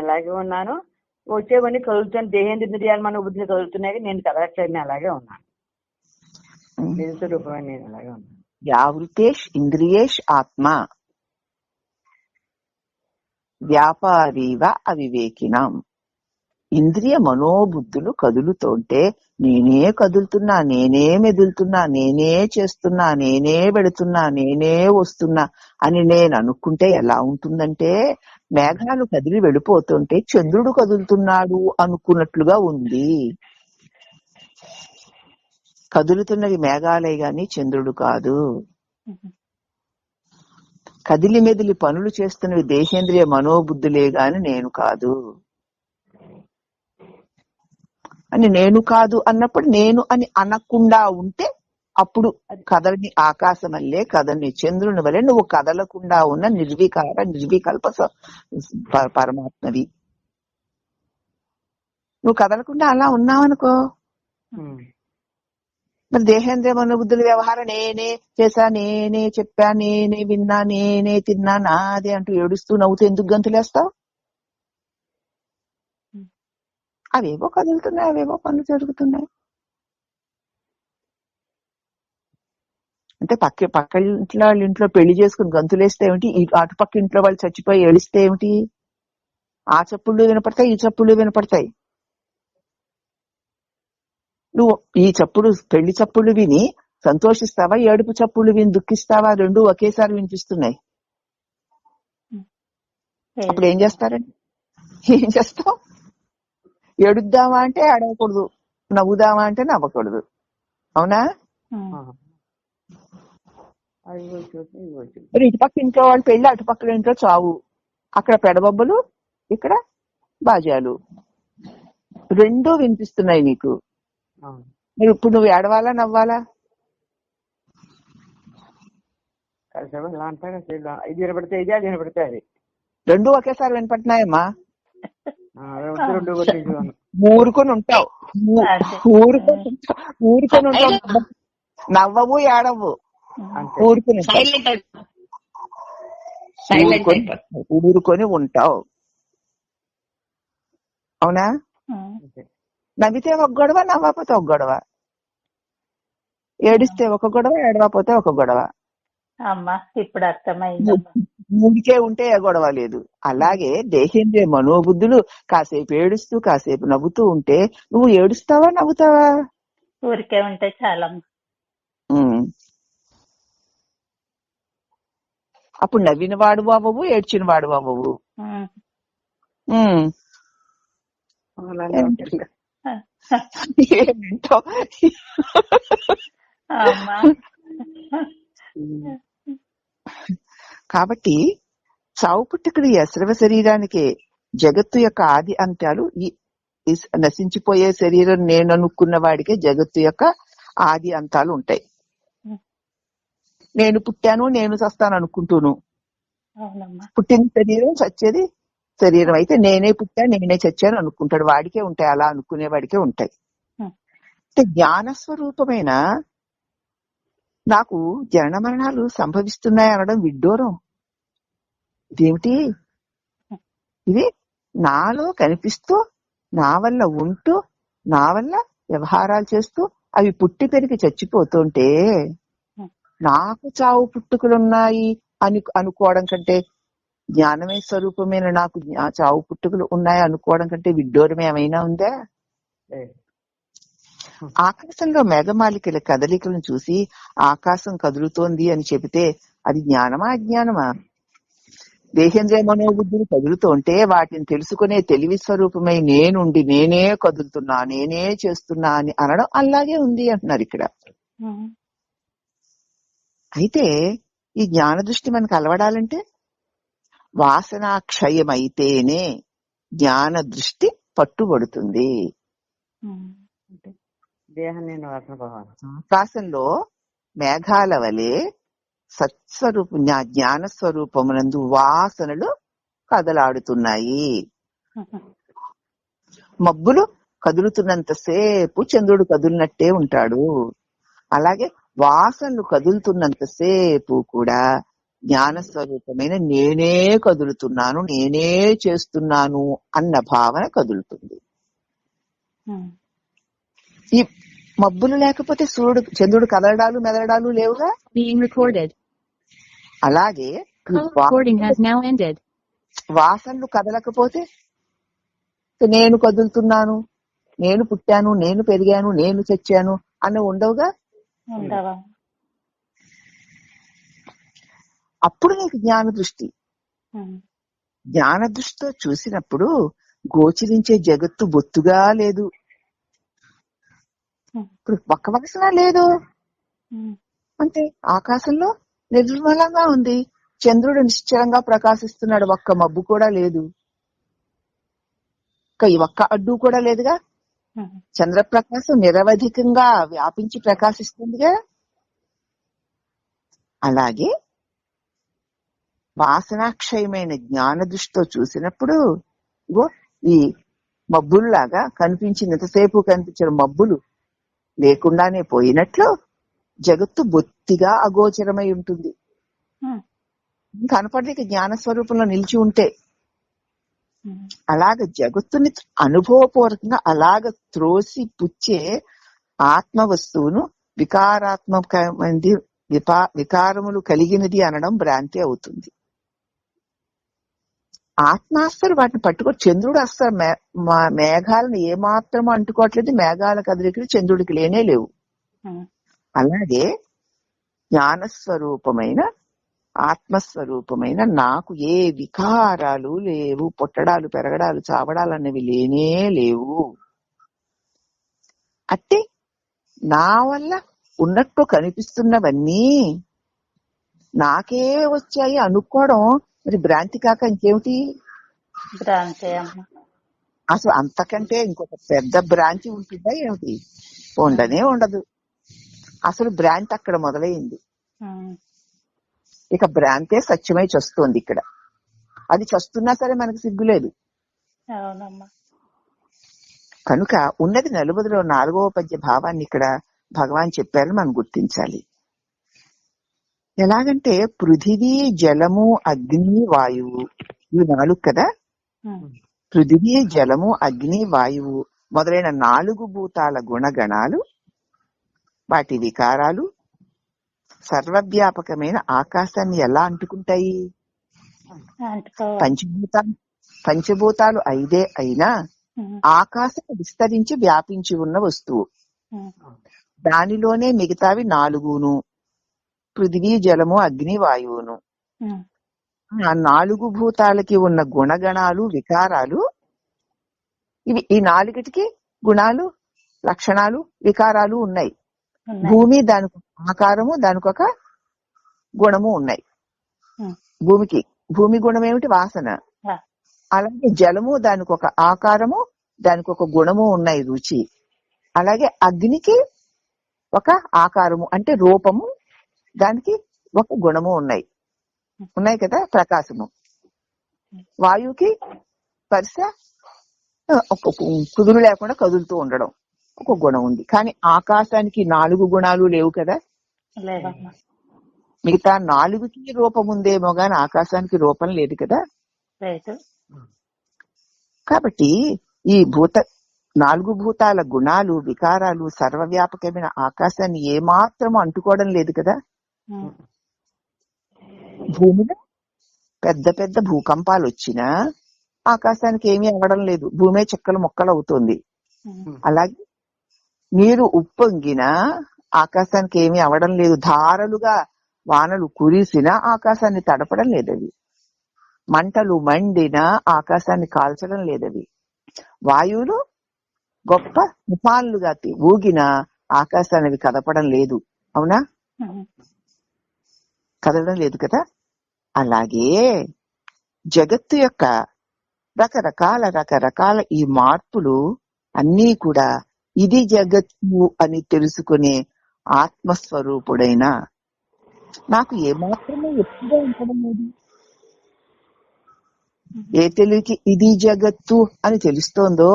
అలాగే ఉన్నాను, వచ్చేవన్నీ కదులుతాను, దేహేంద్రియాలు మన బుద్ధి కదులుతున్నాయి, నేను కదలట్లేదు, అలాగే ఉన్నాను. నేను అలాగే ఉన్నాను. వ్యావృతేష్ ఇంద్రియేష్ ఆత్మ వ్యాపారీవ అవివేకినం. ఇంద్రియ మనోబుద్ధులు కదులుతుంటే నేనే కదులుతున్నా, నేనే మెదులుతున్నా, నేనే చేస్తున్నా, నేనే వెళుతున్నా, నేనే వస్తున్నా అని నేను అనుకుంటే ఎలా ఉంటుందంటే, మేఘాలు కదిలి వెళ్ళిపోతుంటే చంద్రుడు కదులుతున్నాడు అనుకున్నట్లుగా ఉంది. కదులుతున్నది మేఘాలే గాని చంద్రుడు కాదు. కదిలి మెదిలి పనులు చేస్తున్నవి దేశేంద్రియ మనోబుద్ధులే గాని నేను కాదు అని. నేను కాదు అన్నప్పుడు నేను అని అనకుండా ఉంటే అప్పుడు కదలని ఆకాశం వల్లే, కదని చంద్రుని వల్లే నువ్వు కదలకుండా ఉన్న నిర్వికల్ప పరమాత్మవి. నువ్వు కదలకుండా అలా ఉన్నావనుకో, మరి దేహేంద్రియ మనోబుద్ధుల వ్యవహారం నేనే చేశా, నేనే చెప్పా, నేనే విన్నా, నేనే తిన్నా, నాదే అంటూ ఏడుస్తూ నవ్వుతూ ఎందుకు గంతులేస్తావు? అవేవో కదులుతున్నాయి, అవేవో పనులు జరుగుతున్నాయి. అంటే పక్క ఇంట్లో వాళ్ళ ఇంట్లో పెళ్లి చేసుకుని గంతులేస్తే ఏమిటి, అటుపక్క ఇంట్లో వాళ్ళు చచ్చిపోయి ఏడిస్తే ఏమిటి? ఆ చప్పుళ్ళు వినపడతాయి, ఈ చప్పుళ్ళు వినపడతాయి. నువ్వు ఈ చప్పుడు పెళ్లి చప్పుళ్ళు విని సంతోషిస్తావా, ఏడుపు చప్పుళ్ళు విని దుఃఖిస్తావా? రెండు ఒకేసారి వినిపిస్తున్నాయి. అప్పుడు ఏం చేస్తారండి? ఏం చేస్తావు? ఏడుద్దామా అంటే ఏడవకూడదు, నవ్వుదామా అంటే నవ్వకూడదు. అవునా? మరి ఇటుపక్క ఇంట్లో వాళ్ళు పెళ్లి, అటుపక్కల ఇంట్లో చావు. అక్కడ పెడబొబ్బలు, ఇక్కడ బాజాలు, రెండూ వినిపిస్తున్నాయి నీకు. మరి ఇప్పుడు నువ్వు ఏడవాలా, నవ్వాలా? ఇది వినపడితే ఇది, అది వినపడితే అది, రెండు ఒకేసారి వినపడుతున్నాయమ్మా. ఊరుకొని ఉంటావు, అదే. ఊరుకొని ఉంటావు, నవ్వవు ఏడవు, అంతే. ఊరుకొని ఉంటావు, సైలెంట్ సైలెంట్ ఊరుకొని ఉంటావు. అవునా? అంతే. నవ్వితే ఒక గొడవ, నవ్వకపోతే ఒక గొడవ, ఏడిస్తే ఒక గొడవ, ఏడవకపోతే ఒక గొడవ, అమ్మా ఇప్పుడు అర్థమైందమ్మా. ఊరికే ఉంటే ఏ గొడవ లేదు. అలాగే దేహేంద్రియ మనోబుద్ధులు కాసేపు ఏడుస్తూ కాసేపు నవ్వుతూ ఉంటే నువ్వు ఏడుస్తావా నవ్వుతావా? ఊరికే ఉంటే చాలమ్మా. అప్పుడు నవ్విన వాడు అవ్వవు, ఏడ్చిన వాడు అవ్వవు. అలానే ఉంటుంది. ఏమిటో అమ్మా కాబట్టి చావు పుట్టుకలు ఈ అశ్రవ శరీరానికే. జగత్తు యొక్క ఆది అంత్యాలు ఈ నశించిపోయే శరీరం నేను అనుకున్న వాడికే జగత్తు యొక్క ఆది అంతాలు ఉంటాయి. నేను పుట్టాను, నేను చస్తాను అనుకుంటూను, పుట్టిన శరీరం చచ్చేది శరీరం అయితే నేనే పుట్టా నేనే చచ్చాను అనుకుంటాడు, వాడికే ఉంటాయి, అలా అనుకునే వాడికే ఉంటాయి. జ్ఞానస్వరూపమైన నాకు జనన మరణాలు సంభవిస్తున్నాయి అనడం విడ్డూరం. ఇదేమిటి? ఇది నాలో కనిపిస్తూ, నా వల్ల ఉంటూ, నా వల్ల వ్యవహారాలు చేస్తూ అవి పుట్టి పెరిగి చచ్చిపోతుంటే నాకు చావు పుట్టుకలున్నాయి అని అనుకోవడం కంటే, జ్ఞానమే స్వరూపమైన నాకు చావు పుట్టుకలు ఉన్నాయి అనుకోవడం కంటే విడ్డూరం ఏమైనా ఉందా? ఆకాశంలో మేఘమాలికల కదలికలను చూసి ఆకాశం కదులుతోంది అని చెబితే అది జ్ఞానమా అజ్ఞానమా? దేహేంద్రియ మనోబుద్ధులు కదులుతుంటే వాటిని తెలుసుకునే తెలివి స్వరూపమై నేనుండి నేనే కదులుతున్నా, నేనే చేస్తున్నా అని అనడం అలాగే ఉంది అంటున్నారు ఇక్కడ. అయితే ఈ జ్ఞాన దృష్టి మనకు అలవడాలంటే వాసనాక్షయమైతేనే జ్ఞాన దృష్టి పట్టుబడుతుంది. ఆకాశంలో మేఘాల వలె సత్స్వరూప జ్ఞాన స్వరూపమునందు వాసనలు కదలాడుతున్నాయి. మబ్బులు కదులుతున్నంతసేపు చంద్రుడు కదులినట్టే ఉంటాడు. అలాగే వాసనలు కదులుతున్నంతసేపు కూడా జ్ఞాన స్వరూపమైన నేనే కదులుతున్నాను, నేనే చేస్తున్నాను అన్న భావన కదులుతుంది. ఈ మబ్బులు లేకపోతే చంద్రుడు కదలడాలు మెదలడాలు లేవుగా. అలాగే వాసనలు కదలకపోతే నేను కదులుతున్నాను, నేను పుట్టాను, నేను పెరిగాను, నేను చచ్చాను అన్న ఉండవుగా. అప్పుడు నీకు జ్ఞాన దృష్టి. జ్ఞాన దృష్టితో చూసినప్పుడు గోచరించే జగత్తు బొత్తుగా లేదు, ఇప్పుడు ఒక్క వాసన లేదు. అంటే ఆకాశంలో నిర్మలంగా ఉంది, చంద్రుడు నిశ్చలంగా ప్రకాశిస్తున్నాడు, ఒక్క మబ్బు కూడా లేదు, ఒక్క అడ్డు కూడా లేదుగా. చంద్రప్రకాశం నిరవధికంగా వ్యాపించి ప్రకాశిస్తుందిగా. అలాగే వాసనాక్షయమైన జ్ఞాన దృష్టితో చూసినప్పుడు ఈ మబ్బుల్లాగా కనిపించినంతసేపు కనిపించిన మబ్బులు లేకుండానే పోయినట్లు జగత్తు బొత్తిగా అగోచరమై ఉంటుంది. కనపడలేక జ్ఞాన స్వరూపంలో నిలిచి ఉంటే అలాగ జగత్తుని అనుభవపూర్వకంగా అలాగ త్రోసి పుచ్చే ఆత్మ వస్తువును వికారాత్మకమైనది, వికారములు కలిగినది అనడం భ్రాంతి అవుతుంది. ఆత్మ అస్సలు వాటిని పట్టుకో, చంద్రుడు అస్సలు మేఘాలను ఏమాత్రం అంటుకోవట్లేదు, మేఘాల కదలికలు చంద్రుడికి లేనే లేవు. అలాగే జ్ఞానస్వరూపమైన ఆత్మస్వరూపమైన నాకు ఏ వికారాలు లేవు, పుట్టడాలు పెరగడాలు చావడాలు అన్నవి లేనే లేవు. అంటే నా వల్ల ఉన్నట్టు కనిపిస్తున్నవన్నీ నాకే వచ్చాయి అనుకోవడం మరి భ్రాంతి కాక ఇంకేమిటి? అసలు అంతకంటే ఇంకొక పెద్ద భ్రాంతి ఉంటుందా ఏమిటి? ఉండనే ఉండదు. అసలు భ్రాంతి అక్కడ మొదలైంది. ఇక భ్రాంతే సత్యమై చస్తోంది ఇక్కడ. అది చస్తున్నా సరే మనకు సిగ్గులేదు. కనుక ఉన్నది నలుబదిలో 4వ పద్య భావాన్ని ఇక్కడ భగవాన్ చెప్పారని మనం గుర్తించాలి. ఎలాగంటే పృథివీ, జలము, అగ్ని, వాయువు ఇవి 4 కదా. పృథివీ, జలము, అగ్ని, వాయువు మొదలైన 4 భూతాల గుణగణాలు, వాటి వికారాలు సర్వవ్యాపకమైన ఆకాశాన్ని ఎలా అంటుకుంటాయి? పంచభూతాలు 5 అయినా ఆకాశం విస్తరించి వ్యాపించి ఉన్న వస్తువు. దానిలోనే మిగతావి 4ను, పృథివీ, జలము, అగ్ని, వాయువును. ఆ 4 భూతాలకి ఉన్న గుణగణాలు, వికారాలు ఇవి. ఈ 4టికి గుణాలు, లక్షణాలు, వికారాలు ఉన్నాయి. భూమి దానికి ఆకారము, దానికి ఒక గుణము ఉన్నాయి. భూమి గుణం ఏమిటి? వాసన. అలాగే జలము దానికి ఒక ఆకారము, దానికి ఒక గుణము ఉన్నాయి, రుచి. అలాగే అగ్నికి ఒక ఆకారము అంటే రూపము, దానికి ఒక గుణము ఉన్నాయి కదా, ప్రకాశము. వాయువుకి స్పర్శ, కుదురు లేకుండా కదులుతూ ఉండడం ఒక గుణం ఉంది. కానీ ఆకాశానికి 4 గుణాలు లేవు కదా. మిగతా 4కి రూపం ఉందేమో గాని ఆకాశానికి రూపం లేదు కదా. కాబట్టి ఈ 4 భూతాల గుణాలు, వికారాలు సర్వవ్యాపకమైన ఆకాశాన్ని ఏమాత్రము అంటుకోవడం లేదు కదా. భూమిలో పెద్ద పెద్ద భూకంపాలు వచ్చినా ఆకాశానికి ఏమీ అవ్వడం లేదు, భూమే చెక్కలు మొక్కలు అవుతుంది. అలాగే నీరు ఉప్పొంగినా ఆకాశానికి ఏమీ అవ్వడం లేదు, ధారలుగా వానలు కురిసినా ఆకాశాన్ని తడపడం లేదవి. మంటలు మండినా ఆకాశాన్ని కాల్చడం లేదవి. వాయువులు గొప్ప తుఫాన్లుగా ఊగినా ఆకాశాన్ని కదపడం లేదు. అవునా? కదలడం లేదు కదా. అలాగే జగత్తు యొక్క రకరకాల ఈ మార్పులు అన్నీ కూడా ఇది జగత్తు అని తెలుసుకునే ఆత్మస్వరూపుడైన నాకు ఏమాత్రమే ఎప్పుడూ ఉండడం లేదు. ఏ తెలివికి ఇది జగత్తు అని తెలుస్తోందో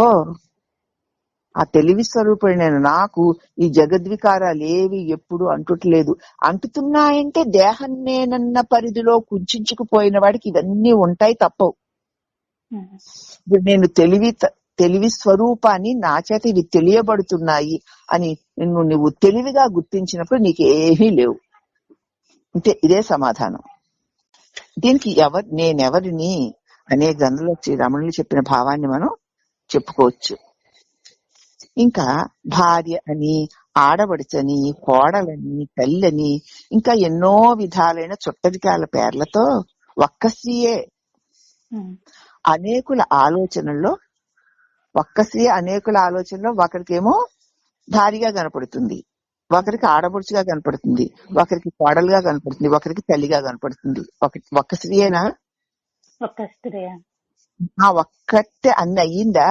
ఆ తెలివి స్వరూపుడైన నాకు ఈ జగద్వికారాలు ఏవి ఎప్పుడు అంటుట్లేదు. అంటుతున్నాయంటే దేహం నేనన్న పరిధిలో కుంచుకుపోయిన వాడికి ఇవన్నీ ఉంటాయి, తప్పవు. నేను తెలివి స్వరూపాన్ని నా చేత ఇవి తెలియబడుతున్నాయి అని నువ్వు తెలివిగా గుర్తించినప్పుడు నీకు ఏమీ లేవు. అంటే ఇదే సమాధానం. దీనికి నేనెవరిని అనే గంధంలో శ్రీరమణులు చెప్పిన భావాన్ని మనం చెప్పుకోవచ్చు. ఇంకా భార్య అని, ఆడబడుచని, కోడలని, తల్లని, ఇంకా ఎన్నో విధాలైన చుట్టరికాల పేర్లతో ఒక్క స్త్రీయే అనేకుల ఆలోచనల్లో ఒకరికేమో భార్యగా కనపడుతుంది, ఒకరికి ఆడబడుచుగా కనపడుతుంది, ఒకరికి కోడలుగా కనపడుతుంది, ఒకరికి తల్లిగా కనపడుతుంది. ఒక్క స్త్రీయేనా? ఒక్క స్త్రీ. ఒక్కటే అన్ని అయ్యిందా?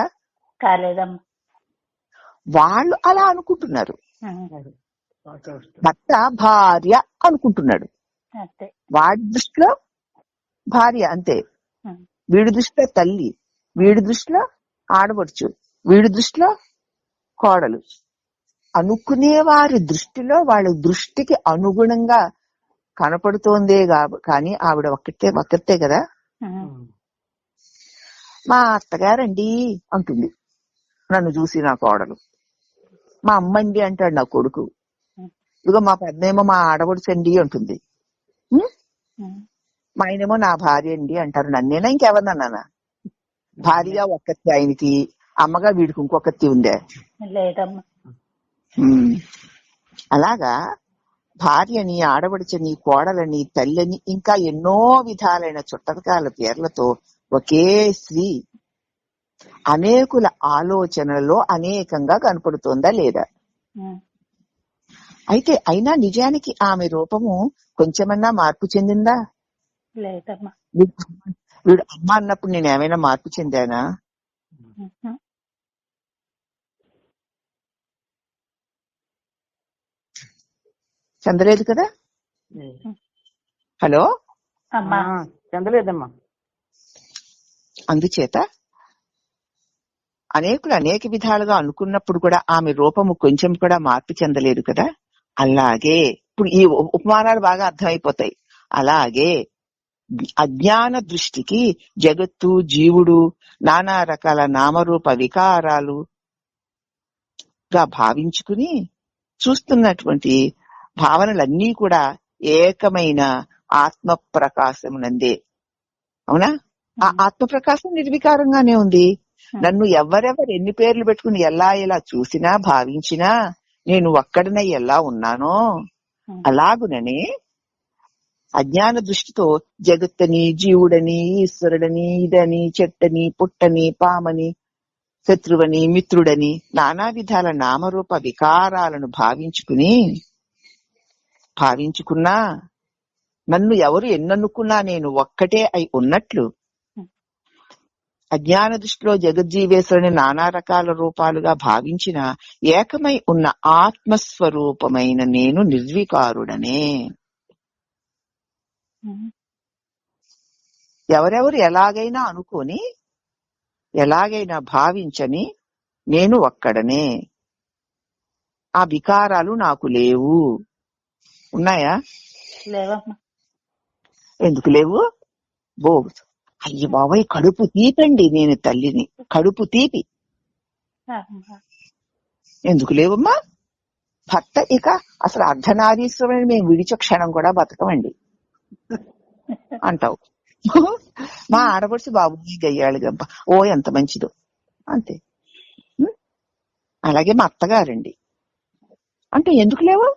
కాలేదమ్మా. వాళ్ళు అలా అనుకుంటున్నారు. భర్త భార్య అనుకుంటున్నాడు, వాడి దృష్టిలో భార్య అంతే. వీడి దృష్టిలో తల్లి, వీడి దృష్టిలో ఆడబడుచు, వీడి దృష్టిలో కోడలు. అనుకునే వారి దృష్టిలో వాళ్ళ దృష్టికి అనుగుణంగా కనపడుతోందే కానీ ఆవిడ ఒక్కతే కదా. మా అత్తగారండి అంటుంది నన్ను చూసి నా కోడలు, మా అమ్మండి అంటాడు నా కొడుకు, ఇదిగో మా పెద్దనేమో మా ఆడబడుచండి అంటుంది, మా ఆయనేమో నా భార్య అండి అంటారు. నన్నేనా ఇంకెవరినన్నా? భార్యగా ఒక్కతి ఆయనకి, అమ్మగా వీడికి ఇంకొకతి ఉందే? లేదమ్మా. అలాగా భార్యని, ఆడబడుచని, కోడలని, తల్లిని, ఇంకా ఎన్నో విధాలైన చుట్టరికాల పేర్లతో ఒకే స్త్రీ అనేకుల ఆలోచనలో అనేకంగా కనపడుతోందా లేదా? అయితే అయినా నిజానికి ఆమె రూపము కొంచెమన్నా మార్పు చెందిందా? లేదమ్మా. వీడు అమ్మ అన్నప్పుడు నేను ఏమైనా మార్పు చెందానా? చెందలేదు కదా. హలో, చెందలేదమ్మా. అందుచేత అనేకులు అనేక విధాలుగా అనుకున్నప్పుడు కూడా ఆమె రూపము కొంచెం కూడా మార్పు చెందలేదు కదా. అలాగే ఇప్పుడు ఈ ఉపమానాలు బాగా అర్థమైపోతాయి. అలాగే అజ్ఞాన దృష్టికి జగత్తు, జీవుడు, నానా రకాల నామరూప వికారాలుగా భావించుకుని చూస్తున్నటువంటి భావనలన్నీ కూడా ఏకమైన ఆత్మ ప్రకాశమునందే. అవునా? ఆ ఆత్మ ప్రకాశం నిర్వికారంగానే ఉంది. నన్ను ఎవరెవరు ఎన్ని పేర్లు పెట్టుకుని ఎలా ఎలా చూసినా భావించినా నేను ఒక్కడనై ఎలా ఉన్నానో అలాగుననే అజ్ఞాన దృష్టితో జగత్తని, జీవుడని, ఈశ్వరుడని, ఇదని, చెట్టని, పుట్టని, పామని, శత్రువని, మిత్రుడని నానా విధాల నామరూప వికారాలను భావించుకున్నా నన్ను ఎవరు ఎన్ననుకున్నా నేను ఒక్కటే అయి ఉన్నట్లు అజ్ఞాన దృష్టిలో జగజ్జీవేశ్వరుని నానా రకాల రూపాలుగా భావించిన ఏకమై ఉన్న ఆత్మస్వరూపమైన నేను నిర్వికారుడనే. ఎవరెవరు ఎలాగైనా అనుకొని ఎలాగైనా భావించని నేను ఒక్కడనే. ఆ వికారాలు నాకు లేవు. ఉన్నాయా? లేవమ్మా. ఎందుకు లేవు? బో అయ్యి బాబాయ్, కడుపు తీపండి నేను తల్లిని. కడుపు తీపి. ఎందుకు లేవమ్మా? భర్త ఇక అసలు అర్ధనారీశ్వరుని మేము విడిచ క్షణం కూడా బతకమండి అంటావు. మా ఆడపడుచు బాబు గయ్యాళి గంప, ఓ ఎంత మంచిదో అంతే. అలాగే మా అత్తగారండి అంటే ఎందుకు లేవు?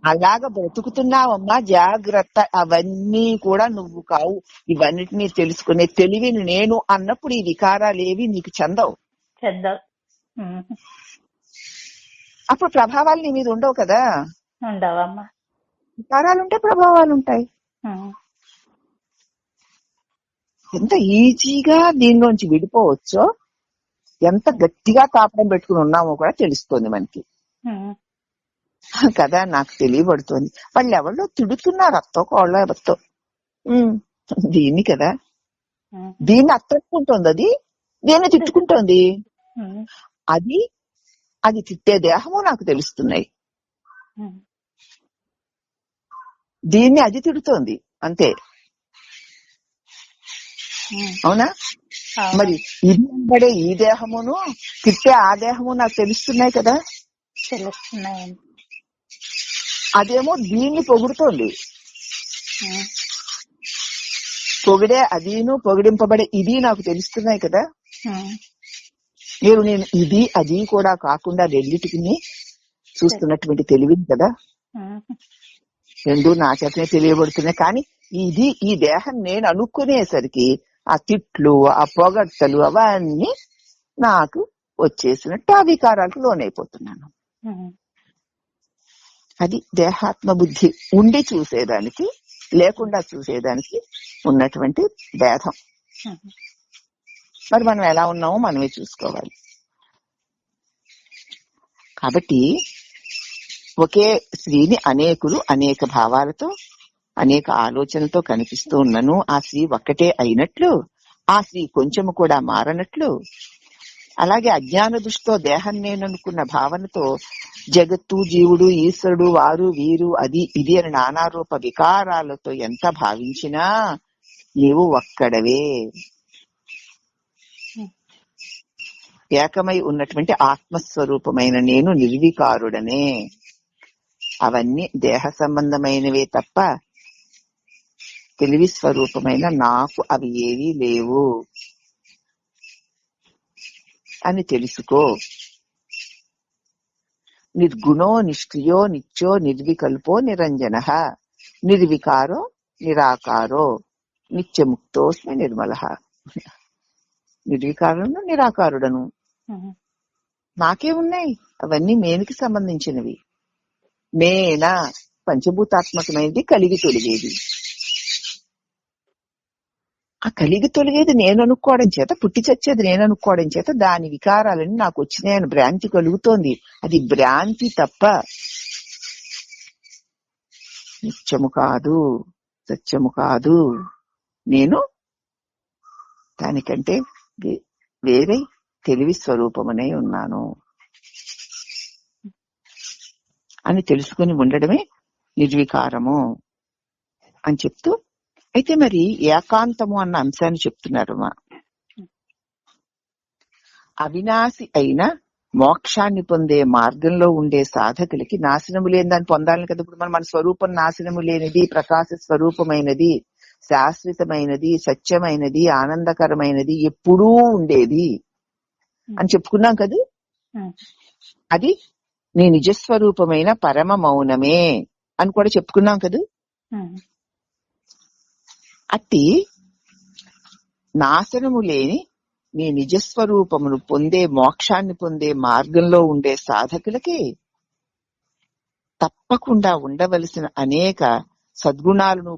అలాగ బ్రతుకుతున్నావమ్మా, జాగ్రత్త. అవన్నీ కూడా నువ్వు కావు. ఇవన్నిటినీ తెలుసుకునే తెలివిని నేను అన్నప్పుడు ఈ వికారాలేవి నీకు చెందవు. అప్పుడు ప్రభావాలు నీ మీద ఉండవు కదా. ఉండవమ్మా. వికారాలుంటే ప్రభావాలుంటాయి. ఎంత ఈజీగా దీనిలోంచి విడిపోవచ్చో, ఎంత గట్టిగా కాపడం పెట్టుకుని ఉన్నామో కూడా తెలుస్తుంది మనకి కదా. నాకు తెలియబడుతోంది. వాళ్ళు ఎవరో తిడుతున్నారు, అత్తో కోళ్ళ ఎవరితో దీన్ని కదా. దీన్ని అత్తట్టుకుంటోంది, అది దీన్ని తిట్టుకుంటోంది. అది తిట్టే దేహము నాకు తెలుస్తున్నాయి. దీన్ని అది తిడుతోంది అంతే. అవునా? మరి ఇది అనబడే ఈ దేహమును తిట్టే ఆ దేహము నాకు తెలుస్తున్నాయి కదా. అదేమో దీన్ని పొగుడుతోంది. పొగిడే అదీను, పొగిడింపబడే ఇది నాకు తెలుస్తున్నాయి కదా. నేను ఇది అది కూడా కాకుండా రెండిటిని చూస్తున్నటువంటి తెలివిని కదా. రెండు నా చేతనే తెలియబడుతున్నాయి. కానీ ఈ దేహం నేను అనుకునేసరికి ఆ తిట్లు, ఆ పొగడ్తలు అవన్నీ నాకు వచ్చేసినట్టు ఆ వికారాలకు లోనైపోతున్నాను. అది దేహాత్మ బుద్ధి ఉండి చూసేదానికి, లేకుండా చూసేదానికి ఉన్నటువంటి భేదం. మరి మనం ఎలా ఉన్నామో మనమే చూసుకోవాలి. కాబట్టి ఒకే స్త్రీని అనేకులు అనేక భావాలతో, అనేక ఆలోచనలతో కనిపిస్తూ ఉన్నను ఆ స్త్రీ ఒక్కటే అయినట్లు, ఆ స్త్రీ కొంచెము కూడా మారనట్లు, అలాగే అజ్ఞాన దృష్టితో దేహం నేననుకున్న భావనతో జగత్తు, జీవుడు, ఈశ్వరుడు, వారు వీరు, అది ఇది అని నానారూప వికారాలతో ఎంత భావించినా నీవు ఒక్కడవే. ఏకమై ఉన్నటువంటి ఆత్మస్వరూపమైన నేను నిర్వికారుడనే. అవన్నీ దేహ సంబంధమైనవే తప్ప తెలివి స్వరూపమైన నాకు అవి ఏవీ లేవు అని తెలుసుకో. నిర్గుణో నిష్క్రియో నిత్యో నిర్వికల్పో నిరంజన నిర్వికారో నిరాకారో నిత్యముక్తోస్మి నిర్మల. నిర్వికారుడు నిరాకారుడను. నాకే ఉన్నాయి అవన్నీ మేనుకి సంబంధించినవి. మేన పంచభూతాత్మకమైనది, కలిగి తొలిగేది. ఆ కలిగి తొలిగేది నేను అనుకోవడం చేత, పుట్టి చచ్చేది నేను అనుకోవడం చేత దాని వికారాలని నాకు వచ్చినాయని భ్రాంతి కలుగుతోంది. అది భ్రాంతి తప్ప నిత్యము కాదు, సత్యము కాదు. నేను దానికంటే వేరే తెలివి స్వరూపమనే ఉన్నాను అని తెలుసుకుని ఉండడమే నిర్వికారము అని చెప్తూ, అయితే మరి ఏకాంతము అన్న అంశాన్ని చెప్తున్నారు. అవినాశి అయిన మోక్షాన్ని పొందే మార్గంలో ఉండే సాధకులకి నాశనము లేని దాన్ని పొందాలని కదా. ఇప్పుడు మన స్వరూపం నాశనము లేనిది, ప్రకాశ స్వరూపమైనది, శాశ్వతమైనది, సత్యమైనది, ఆనందకరమైనది, ఎప్పుడూ ఉండేది అని చెప్పుకున్నాం కదా. అది నీ నిజస్వరూపమైన పరమ మౌనమే అని కూడా చెప్పుకున్నాం కదా. అట్టి నాశనము లేని నీ నిజస్వరూపమును పొందే, మోక్షాన్ని పొందే మార్గంలో ఉండే సాధకులకి తప్పకుండా ఉండవలసిన అనేక సద్గుణాలను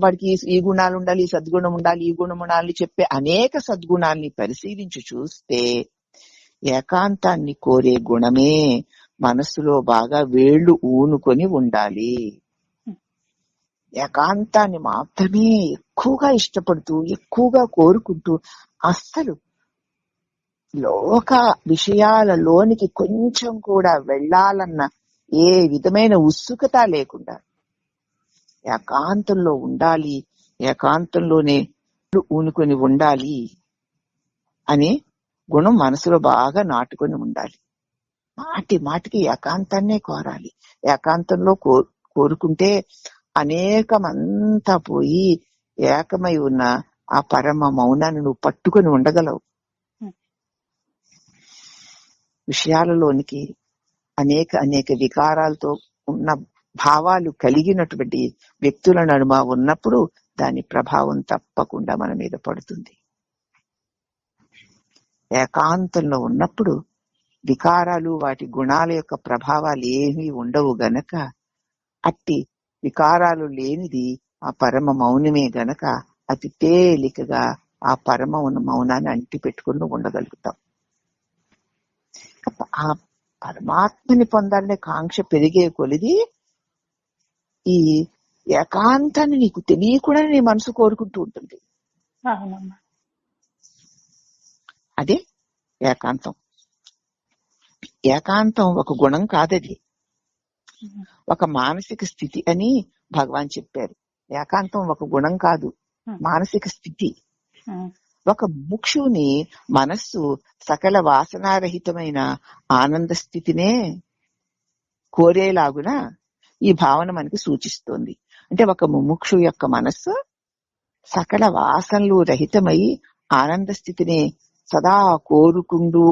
వాడికి ఈ గుణాలు ఉండాలి, ఈ సద్గుణం ఉండాలి, ఈ గుణం ఉండాలి చెప్పే అనేక సద్గుణాల్ని పరిశీలించి చూస్తే ఏకాంతాన్ని కోరే గుణమే మనసులో బాగా వేళ్లు ఊనుకొని ఉండాలి. ఏకాంతాన్ని మాత్రమే ఎక్కువగా ఇష్టపడుతూ, ఎక్కువగా కోరుకుంటూ, అస్సలు లోక విషయాలలోనికి కొంచెం కూడా వెళ్ళాలన్న ఏ విధమైన ఉత్సుకత లేకుండా ఏకాంతంలో ఉండాలి, ఏకాంతంలోనే ఊనుకొని ఉండాలి అనే గుణం మనసులో బాగా నాటుకొని ఉండాలి. మాటికి ఏకాంతాన్నే కోరాలి. ఏకాంతంలో కోరుకుంటే అనేకమంతా పోయి ఏకమై ఉన్న ఆ పరమ మౌనాన్ని నువ్వు పట్టుకొని ఉండగలవు. విషయాలలోనికి అనేక వికారాలతో ఉన్న భావాలు కలిగినటువంటి వ్యక్తుల నడుమ ఉన్నప్పుడు దాని ప్రభావం తప్పకుండా మన మీద పడుతుంది. ఏకాంతంలో ఉన్నప్పుడు వికారాలు, వాటి గుణాల యొక్క ప్రభావాలు ఏమీ ఉండవు గనక, అట్టి వికారాలు లేనిది ఆ పరమ మౌనమే గనక అతి తేలికగా ఆ పరమ మౌనాన్ని అంటి పెట్టుకుని ఉండగలుగుతాం. ఆ పరమాత్మని పొందాలనే కాంక్ష పెరిగే కొలిది ఈ ఏకాంతాన్ని నీకు తెలియకుండా నీ మనసు కోరుకుంటూ ఉంటుంది. అదే ఏకాంతం. ఏకాంతం ఒక గుణం కాదది, ఒక మానసిక స్థితి అని భగవాన్ చెప్పారు. ఏకాంతం ఒక గుణం కాదు, మానసిక స్థితి. ఒక ముముక్షుని మనస్సు సకల వాసనారహితమైన ఆనంద స్థితినే కోరేలాగున ఈ భావన మనకి సూచిస్తోంది. అంటే ఒక ముముక్షు యొక్క మనస్సు సకల వాసనలు రహితమై ఆనంద స్థితిని సదా కోరుకుంటూ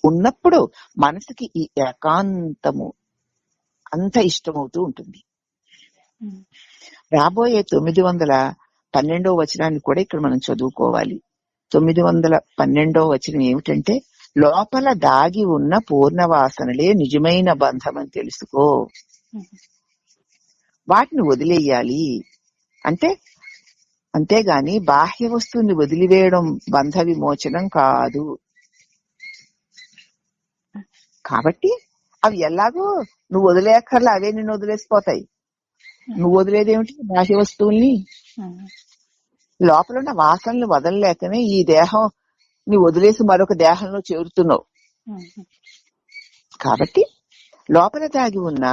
ఉన్నప్పుడు మనసుకి ఈ ఏకాంతము అంత ఇష్టమవుతూ ఉంటుంది. రాబోయే 912వ వచనాన్ని కూడా ఇక్కడ మనం చదువుకోవాలి. 912వ వచనం ఏమిటంటే, లోపల దాగి ఉన్న పూర్ణవాసనలే నిజమైన బంధం అని తెలుసుకో, వాటిని వదిలేయాలి. అంతేగాని బాహ్య వస్తువుని వదిలివేయడం బంధ విమోచనం కాదు. కాబట్టి అవి ఎలాగో నువ్వు వదిలేకర్లా, అవే నిన్ను వదిలేసిపోతాయి. నువ్వు వదిలేదేమిటి బాహ్య వస్తువుల్ని? లోపల ఉన్న వాసనలు వదలలేకనే ఈ దేహం నీ వదిలేసి మరొక దేహంలో చేరుతున్నావు. కాబట్టి లోపల దాగి ఉన్న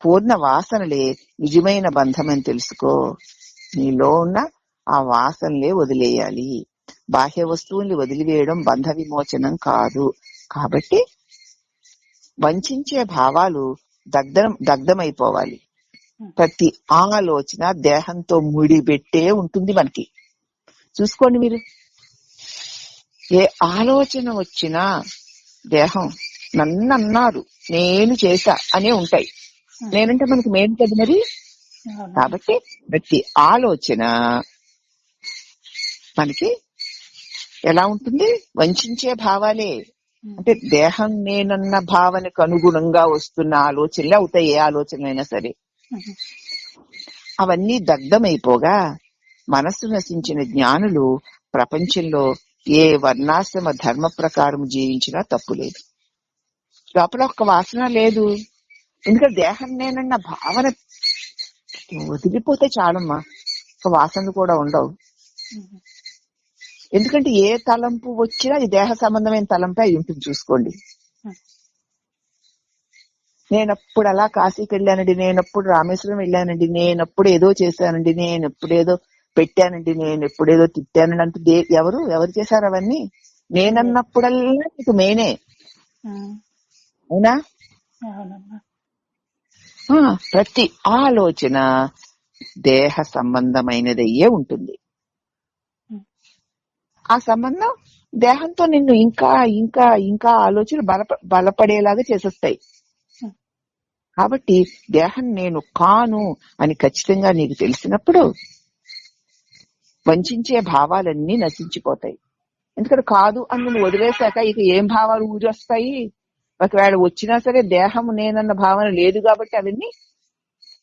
పూర్ణ వాసనలే నిజమైన బంధం అని తెలుసుకో. నీలో ఉన్న ఆ వాసనలే వదిలేయాలి. బాహ్య వస్తువుల్ని వదిలివేయడం బంధ విమోచనం కాదు. కాబట్టి వంచే భావాలు దగ్ధమైపోవాలి. ప్రతి ఆలోచన దేహంతో ముడిపెట్టే ఉంటుంది మనకి. చూసుకోండి మీరు, ఏ ఆలోచన వచ్చినా దేహం నన్ను అన్నారు, నేను చేశా అనే ఉంటాయి. నేనంటే మనకి మేలు కదా మరి. కాబట్టి ప్రతి ఆలోచన మనకి ఎలా ఉంటుంది? వంచే భావాలే. అంటే దేహం నేనన్న భావనకు అనుగుణంగా వస్తున్న ఆలోచనలే అవుతాయి. ఏ ఆలోచనైనా సరే అవన్నీ దగ్ధమైపోగా మనస్సు నశించిన జ్ఞానులు ప్రపంచంలో ఏ వర్ణాశ్రమ ధర్మ ప్రకారం జీవించినా తప్పు లేదు. లోపల ఒక్క వాసన లేదు. ఎందుకంటే దేహం నేనన్న భావన వదిలిపోతే చాలమ్మా, ఒక వాసనలు కూడా ఉండవు. ఎందుకంటే ఏ తలంపు వచ్చినా అది దేహ సంబంధమైన తలంపే అయి ఉంటుంది. చూసుకోండి. నేనప్పుడు అలా కాశీకి వెళ్ళానండి, నేనప్పుడు రామేశ్వరం వెళ్ళానండి, నేనప్పుడు ఏదో చేశానండి, నేను ఎప్పుడేదో పెట్టానండి, నేను ఎప్పుడేదో తిట్టానండి అంటే ఎవరు చేశారు అవన్నీ? నేనన్నప్పుడల్లా నీకు మేనే. అవునా? అవునమ్మా. ప్రతి ఆలోచన దేహ సంబంధమైనదయ్యే ఉంటుంది. ఆ సంబంధం దేహంతో నిన్ను ఇంకా ఇంకా ఇంకా ఆలోచన బలపడేలాగా చేసేస్తాయి. కాబట్టి దేహం నేను కాను అని ఖచ్చితంగా నీకు తెలిసినప్పుడు వంచే భావాలన్నీ నశించిపోతాయి. ఎందుకంటే కాదు అని నువ్వు వదిలేశాక ఇక ఏం భావాలు ఊరొస్తాయి? ఒకవేళ వచ్చినా సరే దేహం నేనన్న భావన లేదు కాబట్టి అవన్నీ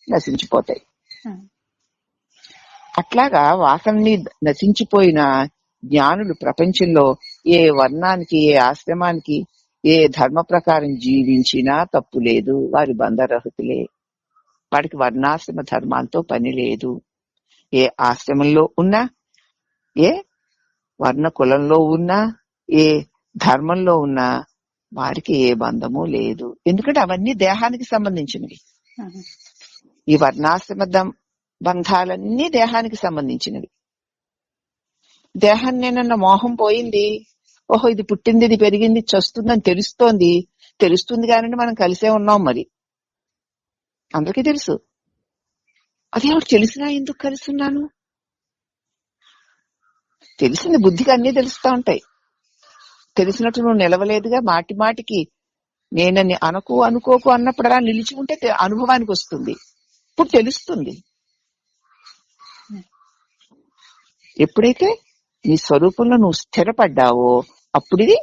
నశించిపోతాయి. అట్లాగా వాసనని నశించిపోయిన జ్ఞానులు ప్రపంచంలో ఏ వర్ణానికి, ఏ ఆశ్రమానికి, ఏ ధర్మ ప్రకారం జీవించినా తప్పు లేదు. వారి బంధరహితులే. వాడికి వర్ణాశ్రమ ధర్మాలతో పని లేదు. ఏ ఆశ్రమంలో ఉన్నా, ఏ వర్ణ కులంలో ఉన్నా, ఏ ధర్మంలో ఉన్నా వారికి ఏ బంధము లేదు. ఎందుకంటే అవన్నీ దేహానికి సంబంధించినవి. ఈ వర్ణాశ్రమ బంధాలన్నీ దేహానికి సంబంధించినవి. దేహాన్ని నేనన్న మోహం పోయింది. ఓహో, ఇది పుట్టింది, ఇది పెరిగింది, చస్తుందని తెలుస్తుంది కానీ మనం కలిసే ఉన్నాం. మరి అందరికీ తెలుసు. అదేమిటి తెలిసినా ఎందుకు కలుస్తున్నాను? తెలిసింది బుద్ధికి అన్నీ తెలుస్తూ ఉంటాయి. తెలిసినట్టు నువ్వు నిలవలేదుగా. మాటి మాటికి నేనని అనుకోకు అన్నప్పుడు అలా నిలిచి ఉంటే అనుభవానికి వస్తుంది. ఇప్పుడు తెలుస్తుంది. ఎప్పుడైతే నీ స్వరూపంలో నువ్వు స్థిరపడ్డావో అప్పుడు ఇది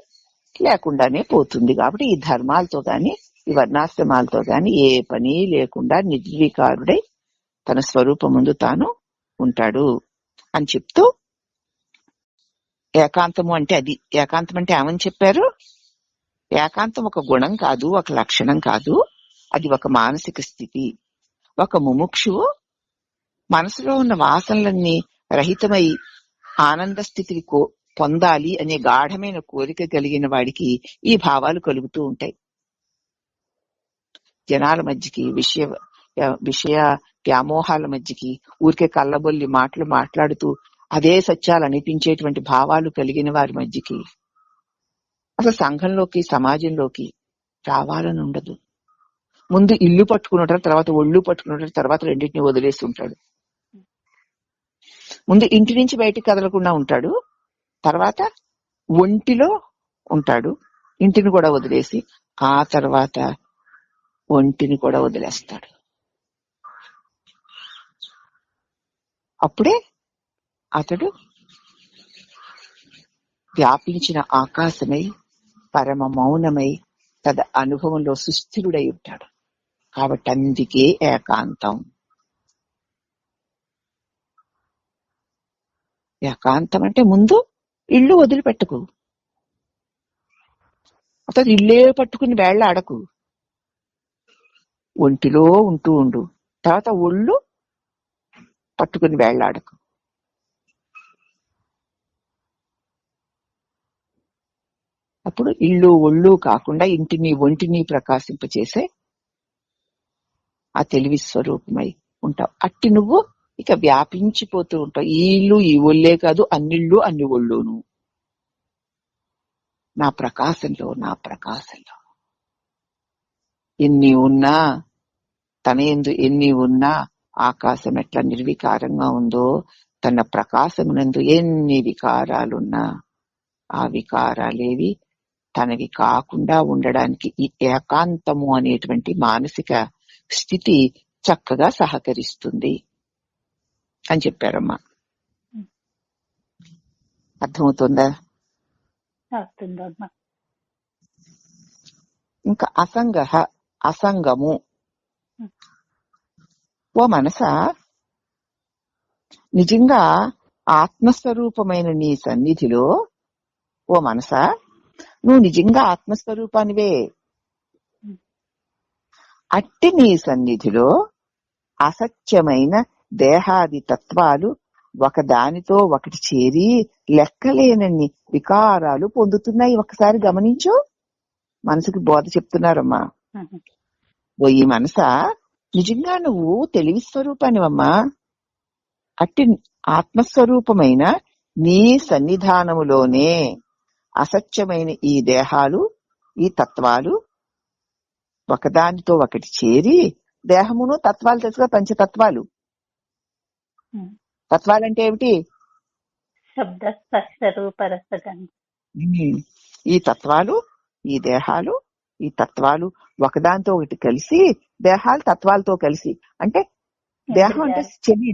లేకుండానే పోతుంది. కాబట్టి ఈ ధర్మాలతో గాని, ఈ వర్ణాశ్రమాలతో గాని ఏ పని లేకుండా నిర్వికారుడై తన స్వరూపం ముందు తాను ఉంటాడు అని చెప్తూ, ఏకాంతము అంటే అది. ఏకాంతం అంటే ఏమని చెప్పారు? ఏకాంతం ఒక గుణం కాదు, ఒక లక్షణం కాదు. అది ఒక మానసిక స్థితి. ఒక ముముక్షువు మనసులో ఉన్న వాసనలన్నీ రహితమై ఆనంద స్థితిని పొందాలి అనే గాఢమైన కోరిక కలిగిన వాడికి ఈ భావాలు కలుగుతూ ఉంటాయి. జనాల మధ్యకి, విషయ వ్యామోహాల మధ్యకి ఊరికే కళ్ళబొల్లి మాటలు మాట్లాడుతూ అదే సత్యాలు అనిపించేటువంటి భావాలు కలిగిన వారి మధ్యకి అసలు సంఘంలోకి, సమాజంలోకి రావాలని ఉండదు. ముందు ఇల్లు పట్టుకున్నట్టు, తర్వాత ఒళ్ళు పట్టుకున్నట్టు, తర్వాత రెండింటిని వదిలేసి ఉంటాడు. ముందు ఇంటి నుంచి బయటికి కదలకుండా ఉంటాడు, తర్వాత ఒంటిలో ఉంటాడు, ఇంటిని కూడా వదిలేసి, ఆ తర్వాత ఒంటిని కూడా వదిలేస్తాడు. అప్పుడే అతడు వ్యాపించిన ఆకాశమై పరమ మౌనమై తద అనుభవంలో సుస్థిరుడై ఉంటాడు. కాబట్టి అందుకే ఏకాంతం. ఏకాంతం అంటే ముందు ఇల్లు వదిలిపెట్టకు, అతను ఇల్లే పట్టుకుని వేళ్లాడకు. ఒంటిలో ఉండు, తర్వాత ఒళ్ళు పట్టుకుని వేళ్లాడకు. అప్పుడు ఇల్లు ఒళ్ళు కాకుండా ఇంటిని ఒంటిని ప్రకాశింపచేసే ఆ తెలివి స్వరూపమై ఉంటావు. అట్టి నువ్వు ఇక వ్యాపించిపోతూ ఉంటావు. ఈ ఇల్లు ఈ ఒళ్ళే కాదు, అన్నిళ్ళు అన్ని ఒళ్ళును నా ప్రకాశంలో ఎన్ని ఉన్నా, తన యందు ఎన్ని ఉన్నా ఆకాశం ఎట్లా నిర్వికారంగా ఉందో, తన ప్రకాశమునందు ఎన్ని వికారాలున్నా ఆ వికారాలేవి తనవి కాకుండా ఉండడానికి ఈ ఏకాంతము అనేటువంటి మానసిక స్థితి చక్కగా సహకరిస్తుంది అని చెప్పారమ్మా. అర్థమవుతుందా? ఇంకా అసంగము. ఓ మనసా, నిజంగా ఆత్మస్వరూపమైన నీ సన్నిధిలో, ఓ మనసా, నువ్వు నిజంగా ఆత్మస్వరూపానివే. అట్టి నీ సన్నిధిలో అసత్యమైన దేహాది తత్వాలు ఒక దానితో ఒకటి చేరి లెక్కలేనన్ని వికారాలు పొందుతున్నాయి. ఒకసారి గమనించు. మనసుకి బోధ చెప్తున్నారమ్మా. ఓ ఈ మనసా, నిజంగా నువ్వు తెలివి స్వరూపానివమ్మా. అట్టి ఆత్మస్వరూపమైన నీ సన్నిధానములోనే అసత్యమైన ఈ దేహాలు, ఈ తత్వాలు ఒకదానితో ఒకటి చేరి, దేహమును తత్వాలు తెలుసుగా, పంచతత్వాలు. తత్వాలంటే ఏమిటి? శబ్ద స్పర్శ రూప రసగంధ. ఈ తత్వాలు, ఈ దేహాలు, ఈ తత్వాలు ఒకదానితో ఒకటి కలిసి, దేహాలు తత్వాలతో కలిసి, అంటే దేహం అంటే చెవి,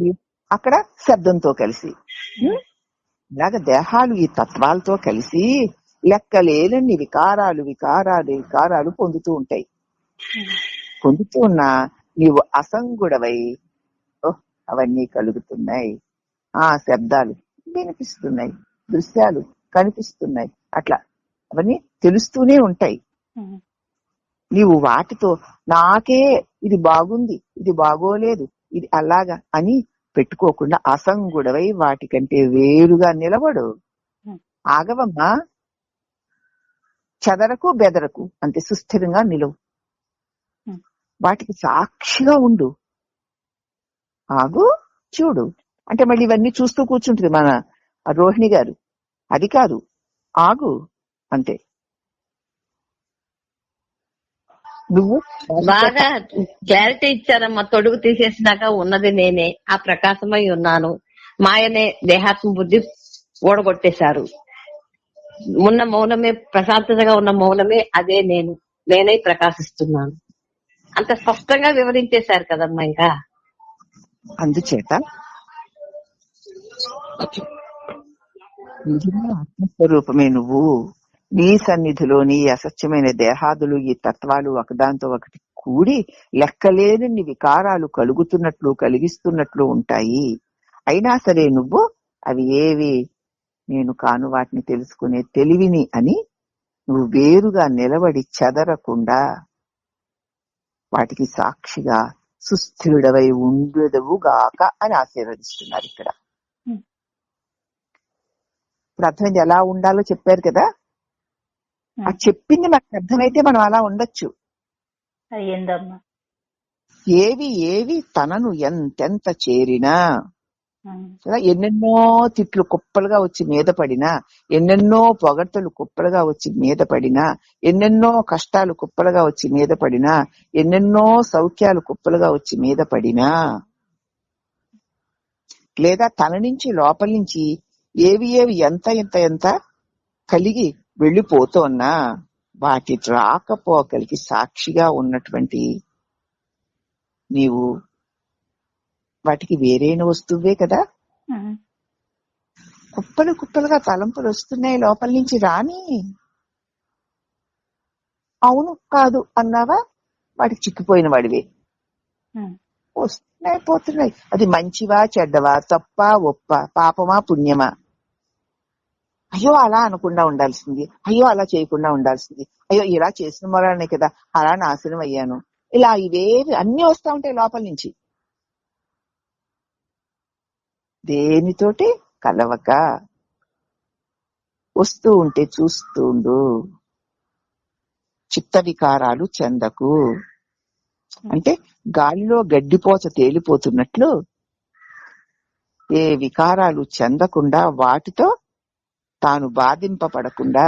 అక్కడ శబ్దంతో కలిసి, ఇలాగ దేహాలు ఈ తత్వాలతో కలిసి లెక్కలేనన్ని వికారాలు వికారాలు వికారాలు పొందుతూ ఉంటాయి. పొందుతూ ఉన్నా నీవు అసంగుడవై అవన్నీ కలుగుతున్నాయి. ఆ శబ్దాలు వినిపిస్తున్నాయి, దృశ్యాలు కనిపిస్తున్నాయి, అట్లా అవన్నీ తెలుస్తూనే ఉంటాయి. నీవు వాటితో నాకే ఇది బాగుంది, ఇది బాగోలేదు, ఇది అలాగా అని పెట్టుకోకుండా అసంగుడవై వాటికంటే వేరుగా నిలబడు. ఆగవమ్మా, చెదరకు బెదరకు, అంతే సుస్థిరంగా నిలవు. వాటికి సాక్షిగా ఉండు. ఆగు, చూడు. అంటే మళ్ళీ ఇవన్నీ చూస్తూ కూర్చుంటుంది మన రోహిణి గారు. అది కాదు, ఆగు అంతే. నువ్వు బాగా క్లారిటీ ఇచ్చారమ్మా. తొడుగు తీసేసినాక ఉన్నది నేనే, ఆ ప్రకాశమై ఉన్నాను. మాయనే దేహాత్మ బుద్ధి ఓడగొట్టేశారు. ఉన్న మౌనమే, ప్రశాంతతగా ఉన్న మౌనమే అదే నేను, నేనే ప్రకాశిస్తున్నాను. అంత స్పష్టంగా వివరించేశారు కదమ్మా. ఇంకా అందుచేత నిజంగా ఆత్మస్వరూపమే నువ్వు. నీ సన్నిధిలోని అసత్యమైన దేహాదులు, ఈ తత్వాలు ఒకదాంతో ఒకటి కూడి లెక్కలేనన్ని వికారాలు కలుగుతున్నట్లు కలిగిస్తున్నట్లు ఉంటాయి. అయినా సరే నువ్వు అవి ఏవి నేను కాను, వాటిని తెలుసుకునే తెలివిని అని నువ్వు వేరుగా నిలబడి చెదరకుండా వాటికి సాక్షిగా సుస్థిరుడవై ఉండేదవుగాక అని ఆశీర్వదిస్తున్నారు ఇక్కడ. ఇప్పుడు అర్థమైంది ఎలా ఉండాలో చెప్పారు కదా. ఆ చెప్పింది మనకు అర్థమైతే మనం అలా ఉండొచ్చు. అయ్యిందమ్మా. ఏవి ఏవి తనను ఎంతెంత చేరినా, ఎన్నెన్నో తిట్లు కుప్పలుగా వచ్చి మీద పడినా, ఎన్నెన్నో పొగడ్తలు కుప్పలుగా వచ్చి మీద పడినా, ఎన్నెన్నో కష్టాలు కుప్పలుగా వచ్చి మీద పడినా, ఎన్నెన్నో సౌఖ్యాలు కుప్పలుగా వచ్చి మీద పడినా, లేదా తన నుంచి లోపల నుంచి ఏవి ఏవి ఎంత ఎంత ఎంత కలిగి వెళ్ళిపోతున్నా, వాటి రాకపోకలికి సాక్షిగా ఉన్నటువంటి నీవు వాటికి వేరైన వస్తువే కదా. కుప్పలు కుప్పలుగా తలంపులు వస్తున్నాయి లోపల నుంచి, రాని అవును కాదు అన్నావా, వాటికి చిక్కిపోయిన వాడివే. వస్తున్నాయి పోతున్నాయి. అది మంచివా చెడ్డవా, తప్ప ఒప్ప, పాపమా పుణ్యమా, అయ్యో అలా అనకుండా ఉండాల్సింది, అయ్యో అలా చేయకుండా ఉండాల్సింది, అయ్యో ఇలా చేసిన మొరానే కదా అలా నాశనం అయ్యాను, ఇలా ఇవేవి అన్ని వస్తా ఉంటాయి లోపల నుంచి. దేనితోటి కలవక వస్తూ ఉంటే చూస్తూ ఉండు. చిత్త వికారాలు చెందకు. అంటే గాలిలో గడ్డిపోచ తేలిపోతున్నట్లు ఏ వికారాలు చెందకుండా, వాటితో తాను బాధింపబడకుండా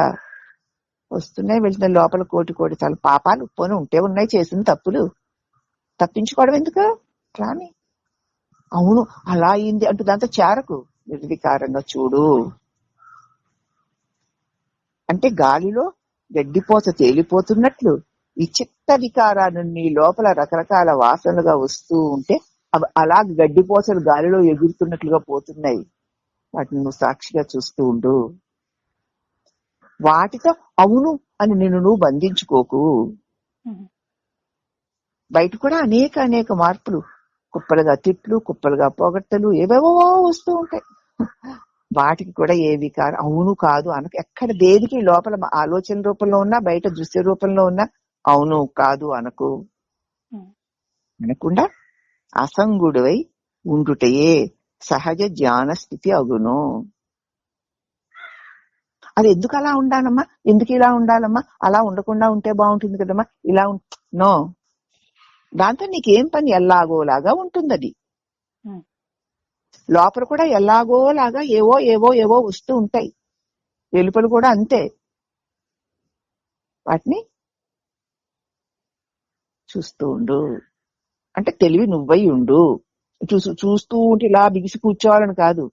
వస్తున్నాయి వెళ్తున్నాయి లోపల కోటి కోటి తల పాపాలు పోను ఉంటే ఉన్నాయి, చేసిన తప్పులు తప్పించుకోవడం ఎందుకు, రాని అవును అలా అయింది అంటూ దాంతో చేరకు, నిర్వికారంగా చూడు. అంటే గాలిలో గడ్డిపోత తేలిపోతున్నట్లు ఈ చిత్త వికారాన్ని నీ లోపల రకరకాల వాసనలుగా వస్తూ ఉంటే అవి అలా గడ్డిపోసలు గాలిలో ఎగురుతున్నట్లుగా పోతున్నాయి. వాటిని నువ్వు సాక్షిగా చూస్తూ ఉండు. వాటితో అవును అని నిన్ను నువ్వు బంధించుకోకు. బయట కూడా అనేక అనేక మార్పులు, కుప్పలుగా తిట్లు, కుప్పలుగా పొగట్టలు, ఏవేవో వస్తూ ఉంటాయి. వాటికి కూడా ఏ వికారం అవును కాదు అనక. ఎక్కడ దేనికి లోపల ఆలోచన రూపంలో ఉన్నా, బయట దృశ్య రూపంలో ఉన్నా అవును కాదు అనకు. అనకుండా అసంగుడివై ఉండుటయే సహజ జ్ఞాన స్థితి అగును. అది ఎందుకు అలా ఉండాలమ్మా, ఎందుకు ఇలా ఉండాలమ్మా, అలా ఉండకుండా ఉంటే బాగుంటుంది కదమ్మా, ఇలా నో, దాంతో నీకేం పని, ఎల్లాగోలాగా ఉంటుంది. అది లోపల కూడా ఎల్లాగోలాగా ఏవో ఏవో ఏవో వస్తూ ఉంటాయి, వెలుపల కూడా అంతే. వాటిని చూస్తూ ఉండు. అంటే తెలివి నువ్వై ఉండు. చూస్తూ ఉంటే ఇలా బిగిసి కూర్చోవాలని కాదు,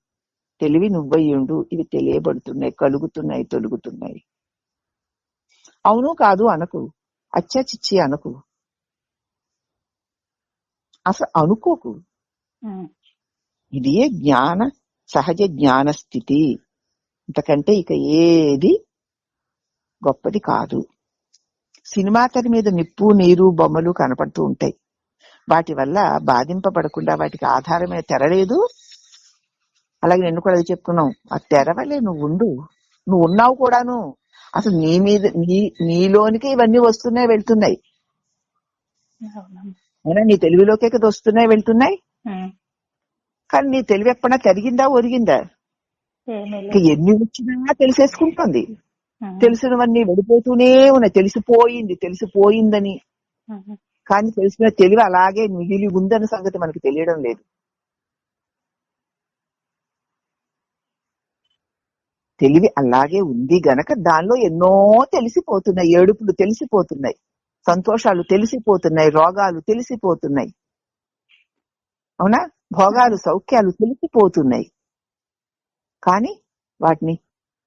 తెలివి నువ్వై ఉండు. ఇవి తెలియబడుతున్నాయి, కలుగుతున్నాయి, తొలుగుతున్నాయి. అవును కాదు అనకు, అచ్చా చిచ్చి అనకు, అసలు అనుకోకు. ఇదే జ్ఞాన సహజ జ్ఞాన స్థితి. ఇంతకంటే ఇక ఏది గొప్పది కాదు. సినిమా తెర మీద నిప్పు నీరు బొమ్మలు కనపడుతూ ఉంటాయి. వాటి వల్ల బాధింపబడకుండా వాటికి ఆధారమైన తెర లేదు. అలాగే నిన్ను కూడా అది చెప్పుకున్నాం, ఆ తెర వల్లే నువ్వు ఉండు. నువ్వు ఉన్నావు కూడాను. అసలు నీ మీద నీలోనికి ఇవన్నీ వస్తున్నాయి వెళ్తున్నాయి. అయినా నీ తెలివిలోకే కదా వస్తున్నాయి వెళ్తున్నాయి. కానీ నీ తెలివి ఎప్పుడన్నా తరిగిందా ఒరిగిందా? ఎన్ని వచ్చినా తెలిసేసుకుంటుంది. తెలిసినవన్నీ వెళ్ళిపోతూనే ఉన్నాయి. తెలిసిపోయిందని. కానీ తెలిసిన తెలివి అలాగే మిగిలి ఉందన్న సంగతి మనకి తెలియడం లేదు. తెలివి అలాగే ఉంది గనక దానిలో ఎన్నో తెలిసిపోతున్నాయి. ఏడుపులు తెలిసిపోతున్నాయి, సంతోషాలు తెలిసిపోతున్నాయి, రోగాలు తెలిసిపోతున్నాయి, అవునా, భోగాలు సౌఖ్యాలు తెలిసిపోతున్నాయి. కానీ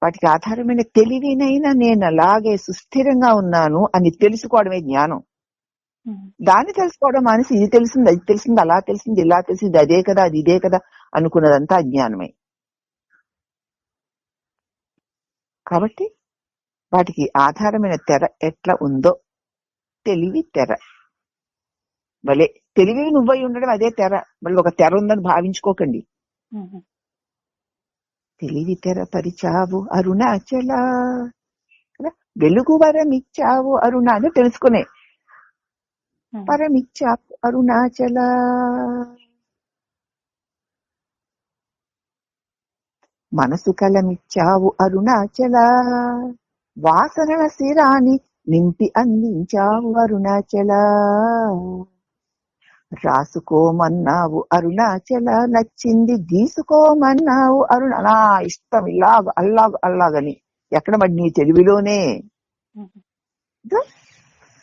వాటికి ఆధారమైన తెలివినైనా నేను అలాగే సుస్థిరంగా ఉన్నాను అని తెలుసుకోవడమే జ్ఞానం. దాన్ని తెలుసుకోవడం మానేసి ఇది తెలిసింది, అది తెలిసింది, అలా తెలిసింది, ఇలా తెలిసింది, అదే కదా, అది ఇదే కదా అనుకున్నదంతా అజ్ఞానమే. కాబట్టి వాటికి ఆధారమైన తెర ఎట్లా ఉందో, తెలివి తెర భలే. తెలివి నువ్వై ఉండడం అదే తెర. మళ్ళీ ఒక తెర ఉందని భావించుకోకండి. తెలివి తెర పరిచావు అరుణాచల, వెలుగు వరమిచ్చావు అరుణ అని తెలుసుకునే వరమిచ్చావు అరుణాచల. మనసు కలమిచ్చావు అరుణాచల, వాసనల శిరాని నింపి అందించావు అరుణాచల. రాసుకోమన్నావు అరుణాచల, నచ్చింది గీసుకోమన్నావు అరుణ. నా ఇష్టం అల్లాగని ఎక్కడ మరి నీ తెలివిలోనే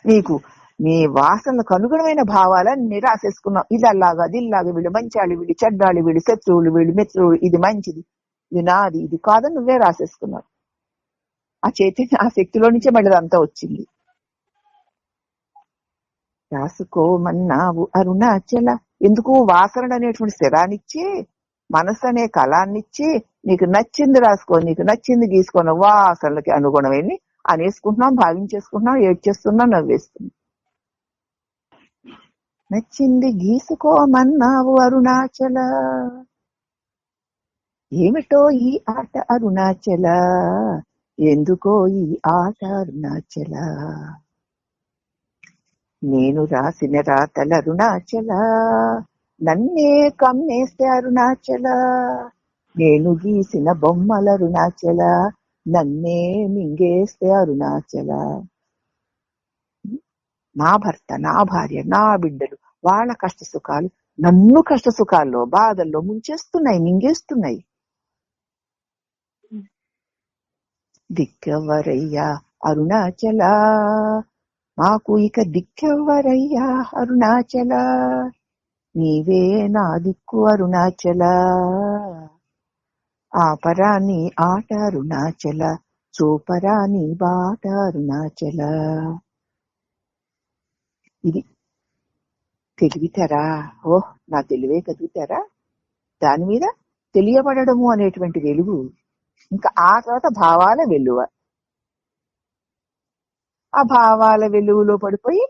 నీకు నీ వాసనలకు అనుగుణమైన భావాలన్నీ రాసేసుకున్నావు. ఇది అల్లాగా, అది ఇల్లాగా, వీళ్ళు మంచాళ్ళు, వీళ్ళు చెడ్డాళ్ళు, వీళ్ళు శత్రువులు, వీళ్ళు మిత్రులు, ఇది మంచిది, ఇది నాది, ఇది కాదని నువ్వే రాసేసుకున్నావు. ఆ చైతన్య, ఆ శక్తిలో నుంచే మళ్ళీ అంతా వచ్చింది. రాసుకోమన్నావు అరుణాచల, ఎందుకు వాసన అనేటువంటి స్థిరాన్నిచ్చి, మనసు అనే కళాన్నిచ్చి, నీకు నచ్చింది రాసుకో, నీకు నచ్చింది గీసుకోను, వాసనలకి అనుగుణమైంది అనేసుకుంటున్నాం, భావించేసుకుంటున్నాం, ఏడ్చేస్తున్నాం, నవ్వేస్తున్నాం. నచ్చింది గీసుకోమన్నావు అరుణాచల, ఏమిటో ఈ ఆట అరుణాచల, ఎందుకో ఈ ఆట అరుణాచల. నేను రాసిన రాతల అరుణాచల, నన్నే కమ్మేస్తే అరుణాచల. నేను గీసిన బొమ్మల అరుణాచల, నన్నే మింగేస్తే అరుణాచల. నా భర్త, నా భార్య, నా బిడ్డలు, వాళ్ళ కష్ట సుఖాలు నన్ను కష్ట సుఖాల్లో, బాధల్లో ముంచేస్తున్నాయి, మింగేస్తున్నాయి. దిక్కెవ్వరయ్యా అరుణాచల, మాకు ఇక దిక్కెవ్వరయ్యా అరుణాచల, నీవే నా దిక్కు అరుణాచల. ఆపరాని ఆట అరుణాచల, చూపరాని బాట అరుణాచల. ఇది తెలివితెరా. ఓహ్, నా తెలివే కదుగుతారా. దాని మీద తెలియబడము అనేటువంటి వెలుగు. ఇంకా ఆ తర్వాత భావాల వెలువ. ఆ భావాల వెలుగులో పడిపోయి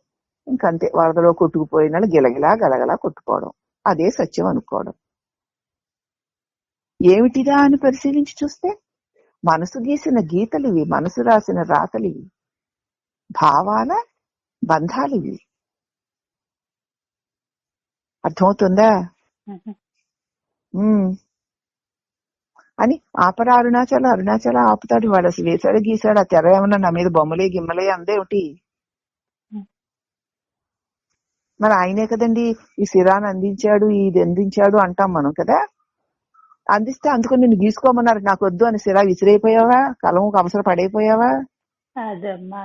ఇంకంతే, వరదలో కొట్టుకుపోయిన గిలగిలా గలగలా కొట్టుకోవడం, అదే సత్యం అనుకోవడం. ఏమిటిదా అని పరిశీలించి చూస్తే మనసు గీసిన గీతలివి, మనసు రాసిన రాతలివి, భావాల బంధాలివి. అర్థమవుతుందా? ఉమ్. అని ఆపరా అరుణాచల అరుణాచల ఆపుతాడు వాడు. అసలు వేసాడు గీసాడు ఆ తెర ఏమన్నా నా మీద బొమ్మలే గిమ్మలే అందేమిటి? మరి ఆయనే కదండి ఈ సిరాన్ని అందించాడు ఇది అందించాడు అంటాం మనం కదా. అందిస్తే అందుకని నిన్ను గీసుకోమన్నారు, నాకు వద్దు అని సిరా విసిరైపోయావా? కలము అవసరం పడైపోయావా? అదమ్మా.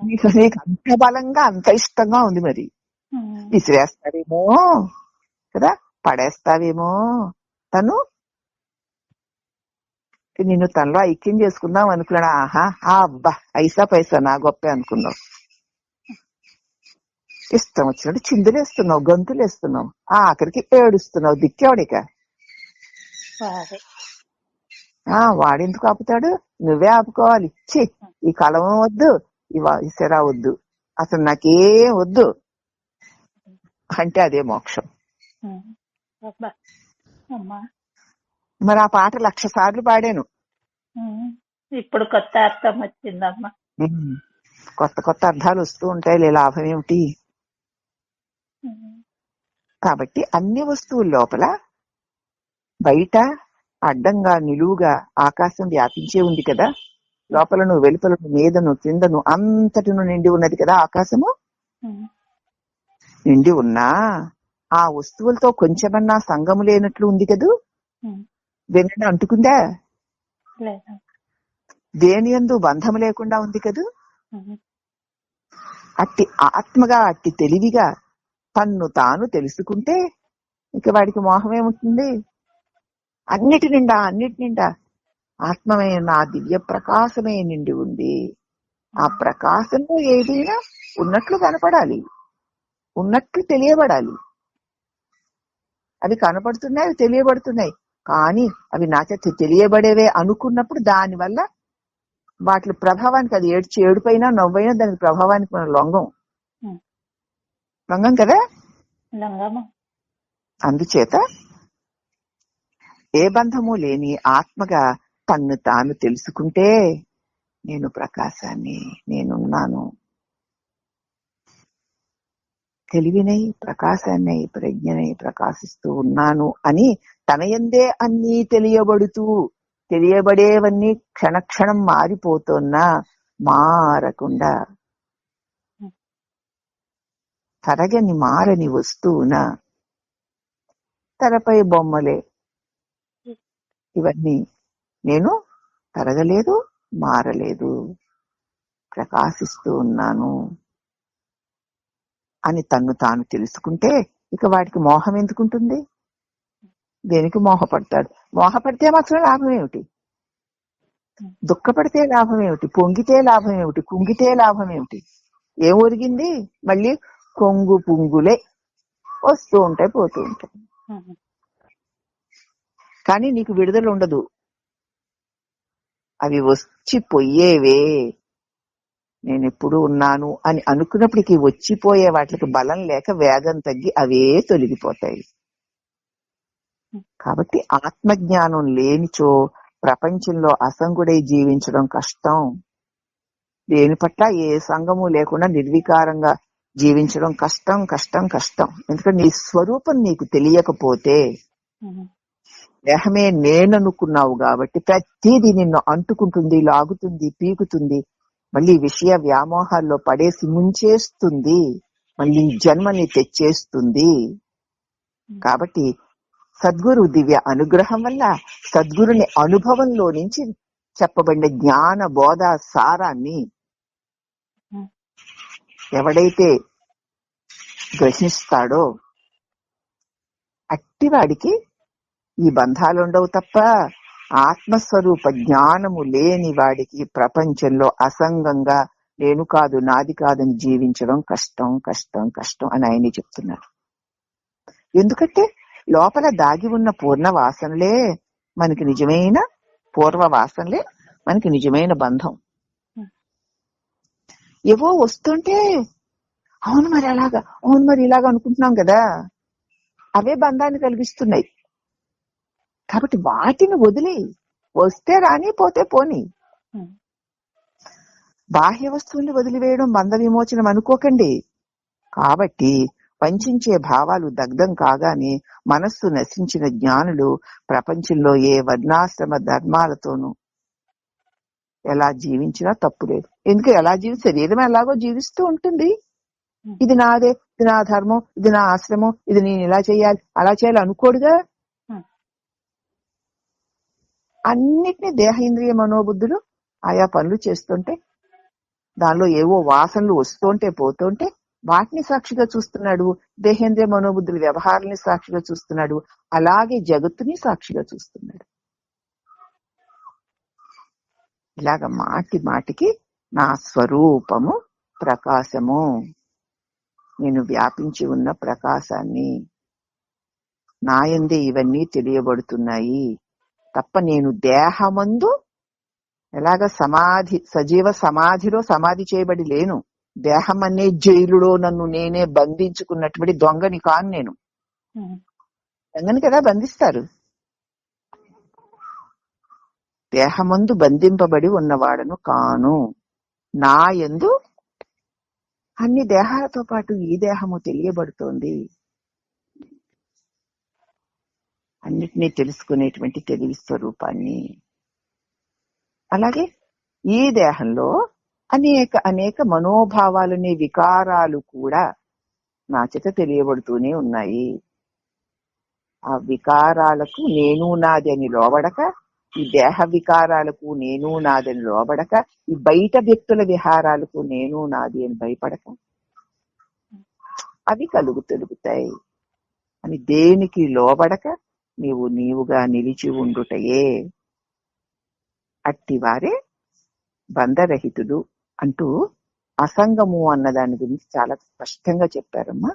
నీకు అంత బలంగా అంత ఇష్టంగా ఉంది, మరి విసిరేస్తావేమో కదా, పడేస్తావేమో. తను నిన్ను తనలో ఐక్యం చేసుకుందాం అనుకున్నాడు. ఆహా అబ్బా ఐసా పైసా నా గొప్పే అనుకున్నావు. ఇష్టం వచ్చినట్టు చిందులేస్తున్నావు, గంతులేస్తున్నావు, ఆఖరికి ఏడుస్తున్నావు. దిక్కేవాడిక వాడెందుకు ఆపుతాడు? నువ్వే ఆపుకోవాలి. ఛీ ఈ కలం వద్దు, ఈ సిరా వద్దు, అసలు నాకేం వద్దు అంటే అదే మోక్షం. మరి ఆ పాట 1,00,000 సార్లు పాడాను. ఇప్పుడు కొత్త అర్థం వచ్చిందమ్మా. కొత్త కొత్త అర్థాలు వస్తూ ఉంటాయి, లాభం ఏమిటి? కాబట్టి అన్ని వస్తువుల లోపల బయట అడ్డంగా నిలువుగా ఆకాశం వ్యాపించే ఉంది కదా. లోపలను వెలుపలను మీదను కిందను అంతటిను నిండి ఉన్నది కదా ఆకాశము. నిండి ఉన్నా ఆ వస్తువులతో కొంచెమన్నా సంగము లేనట్లు ఉంది కదూ. దేని అంటుకుందా? దేని యందు బంధము లేకుండా ఉంది కదూ. అట్టి ఆత్మగా అట్టి తెలివిగా తన్ను తాను తెలుసుకుంటే ఇక వాడికి మోహం ఏముంటుంది? అన్నిటి నిండా ఆత్మమే నా దివ్య ప్రకాశమే నిండి ఉంది. ఆ ప్రకాశంలో ఏదైనా ఉన్నట్లు కనపడాలి, ఉన్నట్లు తెలియబడాలి. అవి కనపడుతున్నాయి, అవి తెలియబడుతున్నాయి, కానీ అవి నా చేత తెలియబడేవే అనుకున్నప్పుడు దానివల్ల వాటి ప్రభావానికి అది ఏడుపైనా నవ్వైనా దానికి ప్రభావానికి మనం లొంగం కదా. అందుచేత ఏ బంధము లేని ఆత్మగా తన్ను తాను తెలుసుకుంటే నేను ప్రకాశాన్ని, నేనున్నాను, తెలివినై ప్రకాశాన్ని ప్రజ్ఞనై ప్రకాశిస్తూ ఉన్నాను అని తనయందే అన్నీ తెలియబడేవన్నీ క్షణక్షణం మారిపోతున్నా మారకుండా తరగని మారని వస్తువున తెరపై బొమ్మలే ఇవన్నీ నేను తరగలేదు, మారలేదు, ప్రకాశిస్తూ ఉన్నాను అని తన్ను తాను తెలుసుకుంటే ఇక వాడికి మోహం ఎందుకుంటుంది? దేనికి మోహపడతాడు? మోహపడితే మాత్రం లాభం ఏమిటి? దుఃఖపడితే లాభం ఏమిటి? పొంగితే లాభం ఏమిటి? కుంగితే లాభం ఏమిటి? ఏం ఒరిగింది? మళ్ళీ కొంగు పుంగులే వస్తూ ఉంటాయి, పోతూ ఉంటాయి. కానీ నీకు విడుదల ఉండదు. అవి వచ్చి పొయ్యేవే. నేను ఎప్పుడు ఉన్నాను అని అనుకున్నప్పటికీ వచ్చిపోయే వాటికి బలం లేక వేగం తగ్గి అవే తొలగిపోతాయి. కాబట్టి ఆత్మజ్ఞానం లేనిచో ప్రపంచంలో అసంగుడై జీవించడం కష్టం. దేని పట్ల ఏ సంగము లేకుండా నిర్వికారంగా జీవించడం కష్టం కష్టం కష్టం. ఎందుకంటే నీ స్వరూపం నీకు తెలియకపోతే, దేహమే నేననుకున్నావు కాబట్టి ప్రతిదీ నిన్ను అంటుకుంటుంది, లాగుతుంది, పీకుతుంది, మళ్ళీ విషయ వ్యామోహాల్లో పడేసి ముంచేస్తుంది, మళ్ళీ జన్మని తెచ్చేస్తుంది. కాబట్టి సద్గురు దివ్య అనుగ్రహం వల్ల సద్గురుని అనుభవంలో నుంచి చెప్పబడిన జ్ఞాన బోధ సారాన్ని ఎవడైతే గ్రహిస్తాడో అట్టివాడికి ఈ బంధాలుండవు తప్ప ఆత్మస్వరూప జ్ఞానము లేని వాడికి ప్రపంచంలో అసంగంగా నేను కాదు నాది కాదని జీవించడం కష్టం కష్టం కష్టం అని ఆయనే చెప్తున్నారు. ఎందుకంటే లోపల దాగి ఉన్న పూర్ణ వాసనలే మనకి నిజమైన పూర్వ వాసనలే మనకి నిజమైన బంధం. ఏవో వస్తుంటే అవును మరి అలాగా, అవును మరి ఇలాగా అనుకుంటున్నాం కదా, అవే బంధాన్ని కలిగిస్తున్నాయి. కాబట్టి వాటిని వదిలి వస్తే రాని పోతే పోని. బాహ్య వస్తువుల్ని వదిలివేయడం బంధ విమోచనం అనుకోకండి. కాబట్టి వంచే భావాలు దగ్ధం కాగానే మనస్సు నశించిన జ్ఞానులు ప్రపంచంలో ఏ వర్ణాశ్రమ ధర్మాలతోనూ ఎలా జీవించినా తప్పు లేదు. ఎందుకు ఎలా శరీరం ఎలాగో జీవిస్తూ ఉంటుంది. ఇది నాదే, ఇది నా ధర్మం, ఇది నా ఆశ్రమం, ఇది నేను ఇలా చేయాలి అలా చేయాలి అనుకోడుగా. అన్నిటినీ దేహేంద్రియ మనోబుద్ధులు ఆయా పనులు చేస్తుంటే దానిలో ఏవో వాసనలు వస్తుంటే పోతుంటే వాటిని సాక్షిగా చూస్తున్నాడు. దేహేంద్రియ మనోబుద్ధుల వ్యవహారాన్ని సాక్షిగా చూస్తున్నాడు. అలాగే జగత్తుని సాక్షిగా చూస్తున్నాడు. ఇలాగ మాటి మాటికి నా స్వరూపము ప్రకాశము, నేను వ్యాపించి ఉన్న ప్రకాశాన్ని, నాయందే ఇవన్నీ తెలియబడుతున్నాయి తప్ప నేను దేహమందు ఎలాగ సజీవ సమాధిలో సమాధి చేయబడి లేను. దేహం అనే జైలులో నన్ను నేనే బంధించుకున్నటువంటి దొంగని కాను. నేను దొంగని కదా బంధిస్తారు. దేహమందు బంధింపబడి ఉన్నవాడను కాను. నా యందు అన్ని దేహాలతో పాటు ఈ దేహము తెలియబడుతోంది. అన్నిటినీ తెలుసుకునేటువంటి తెలివి స్వరూపాన్ని. అలాగే ఈ దేహంలో అనేక అనేక మనోభావాలనే వికారాలు కూడా నా చేత తెలియబడుతూనే ఉన్నాయి. ఆ వికారాలకు నేను నాది అని లోబడక, ఈ దేహ వికారాలకు నేను నాదని లోబడక, ఈ బయట వ్యక్తుల విహారాలకు నేను నాది అని భయపడక అవి తెలుగుతాయి అని దేనికి లోబడక నీవుగా నిలిచి ఉండుటయే అట్టివారే బంధరహితుడు అంటూ అసంగము అన్న దాని గురించి చాలా స్పష్టంగా చెప్పారమ్మా.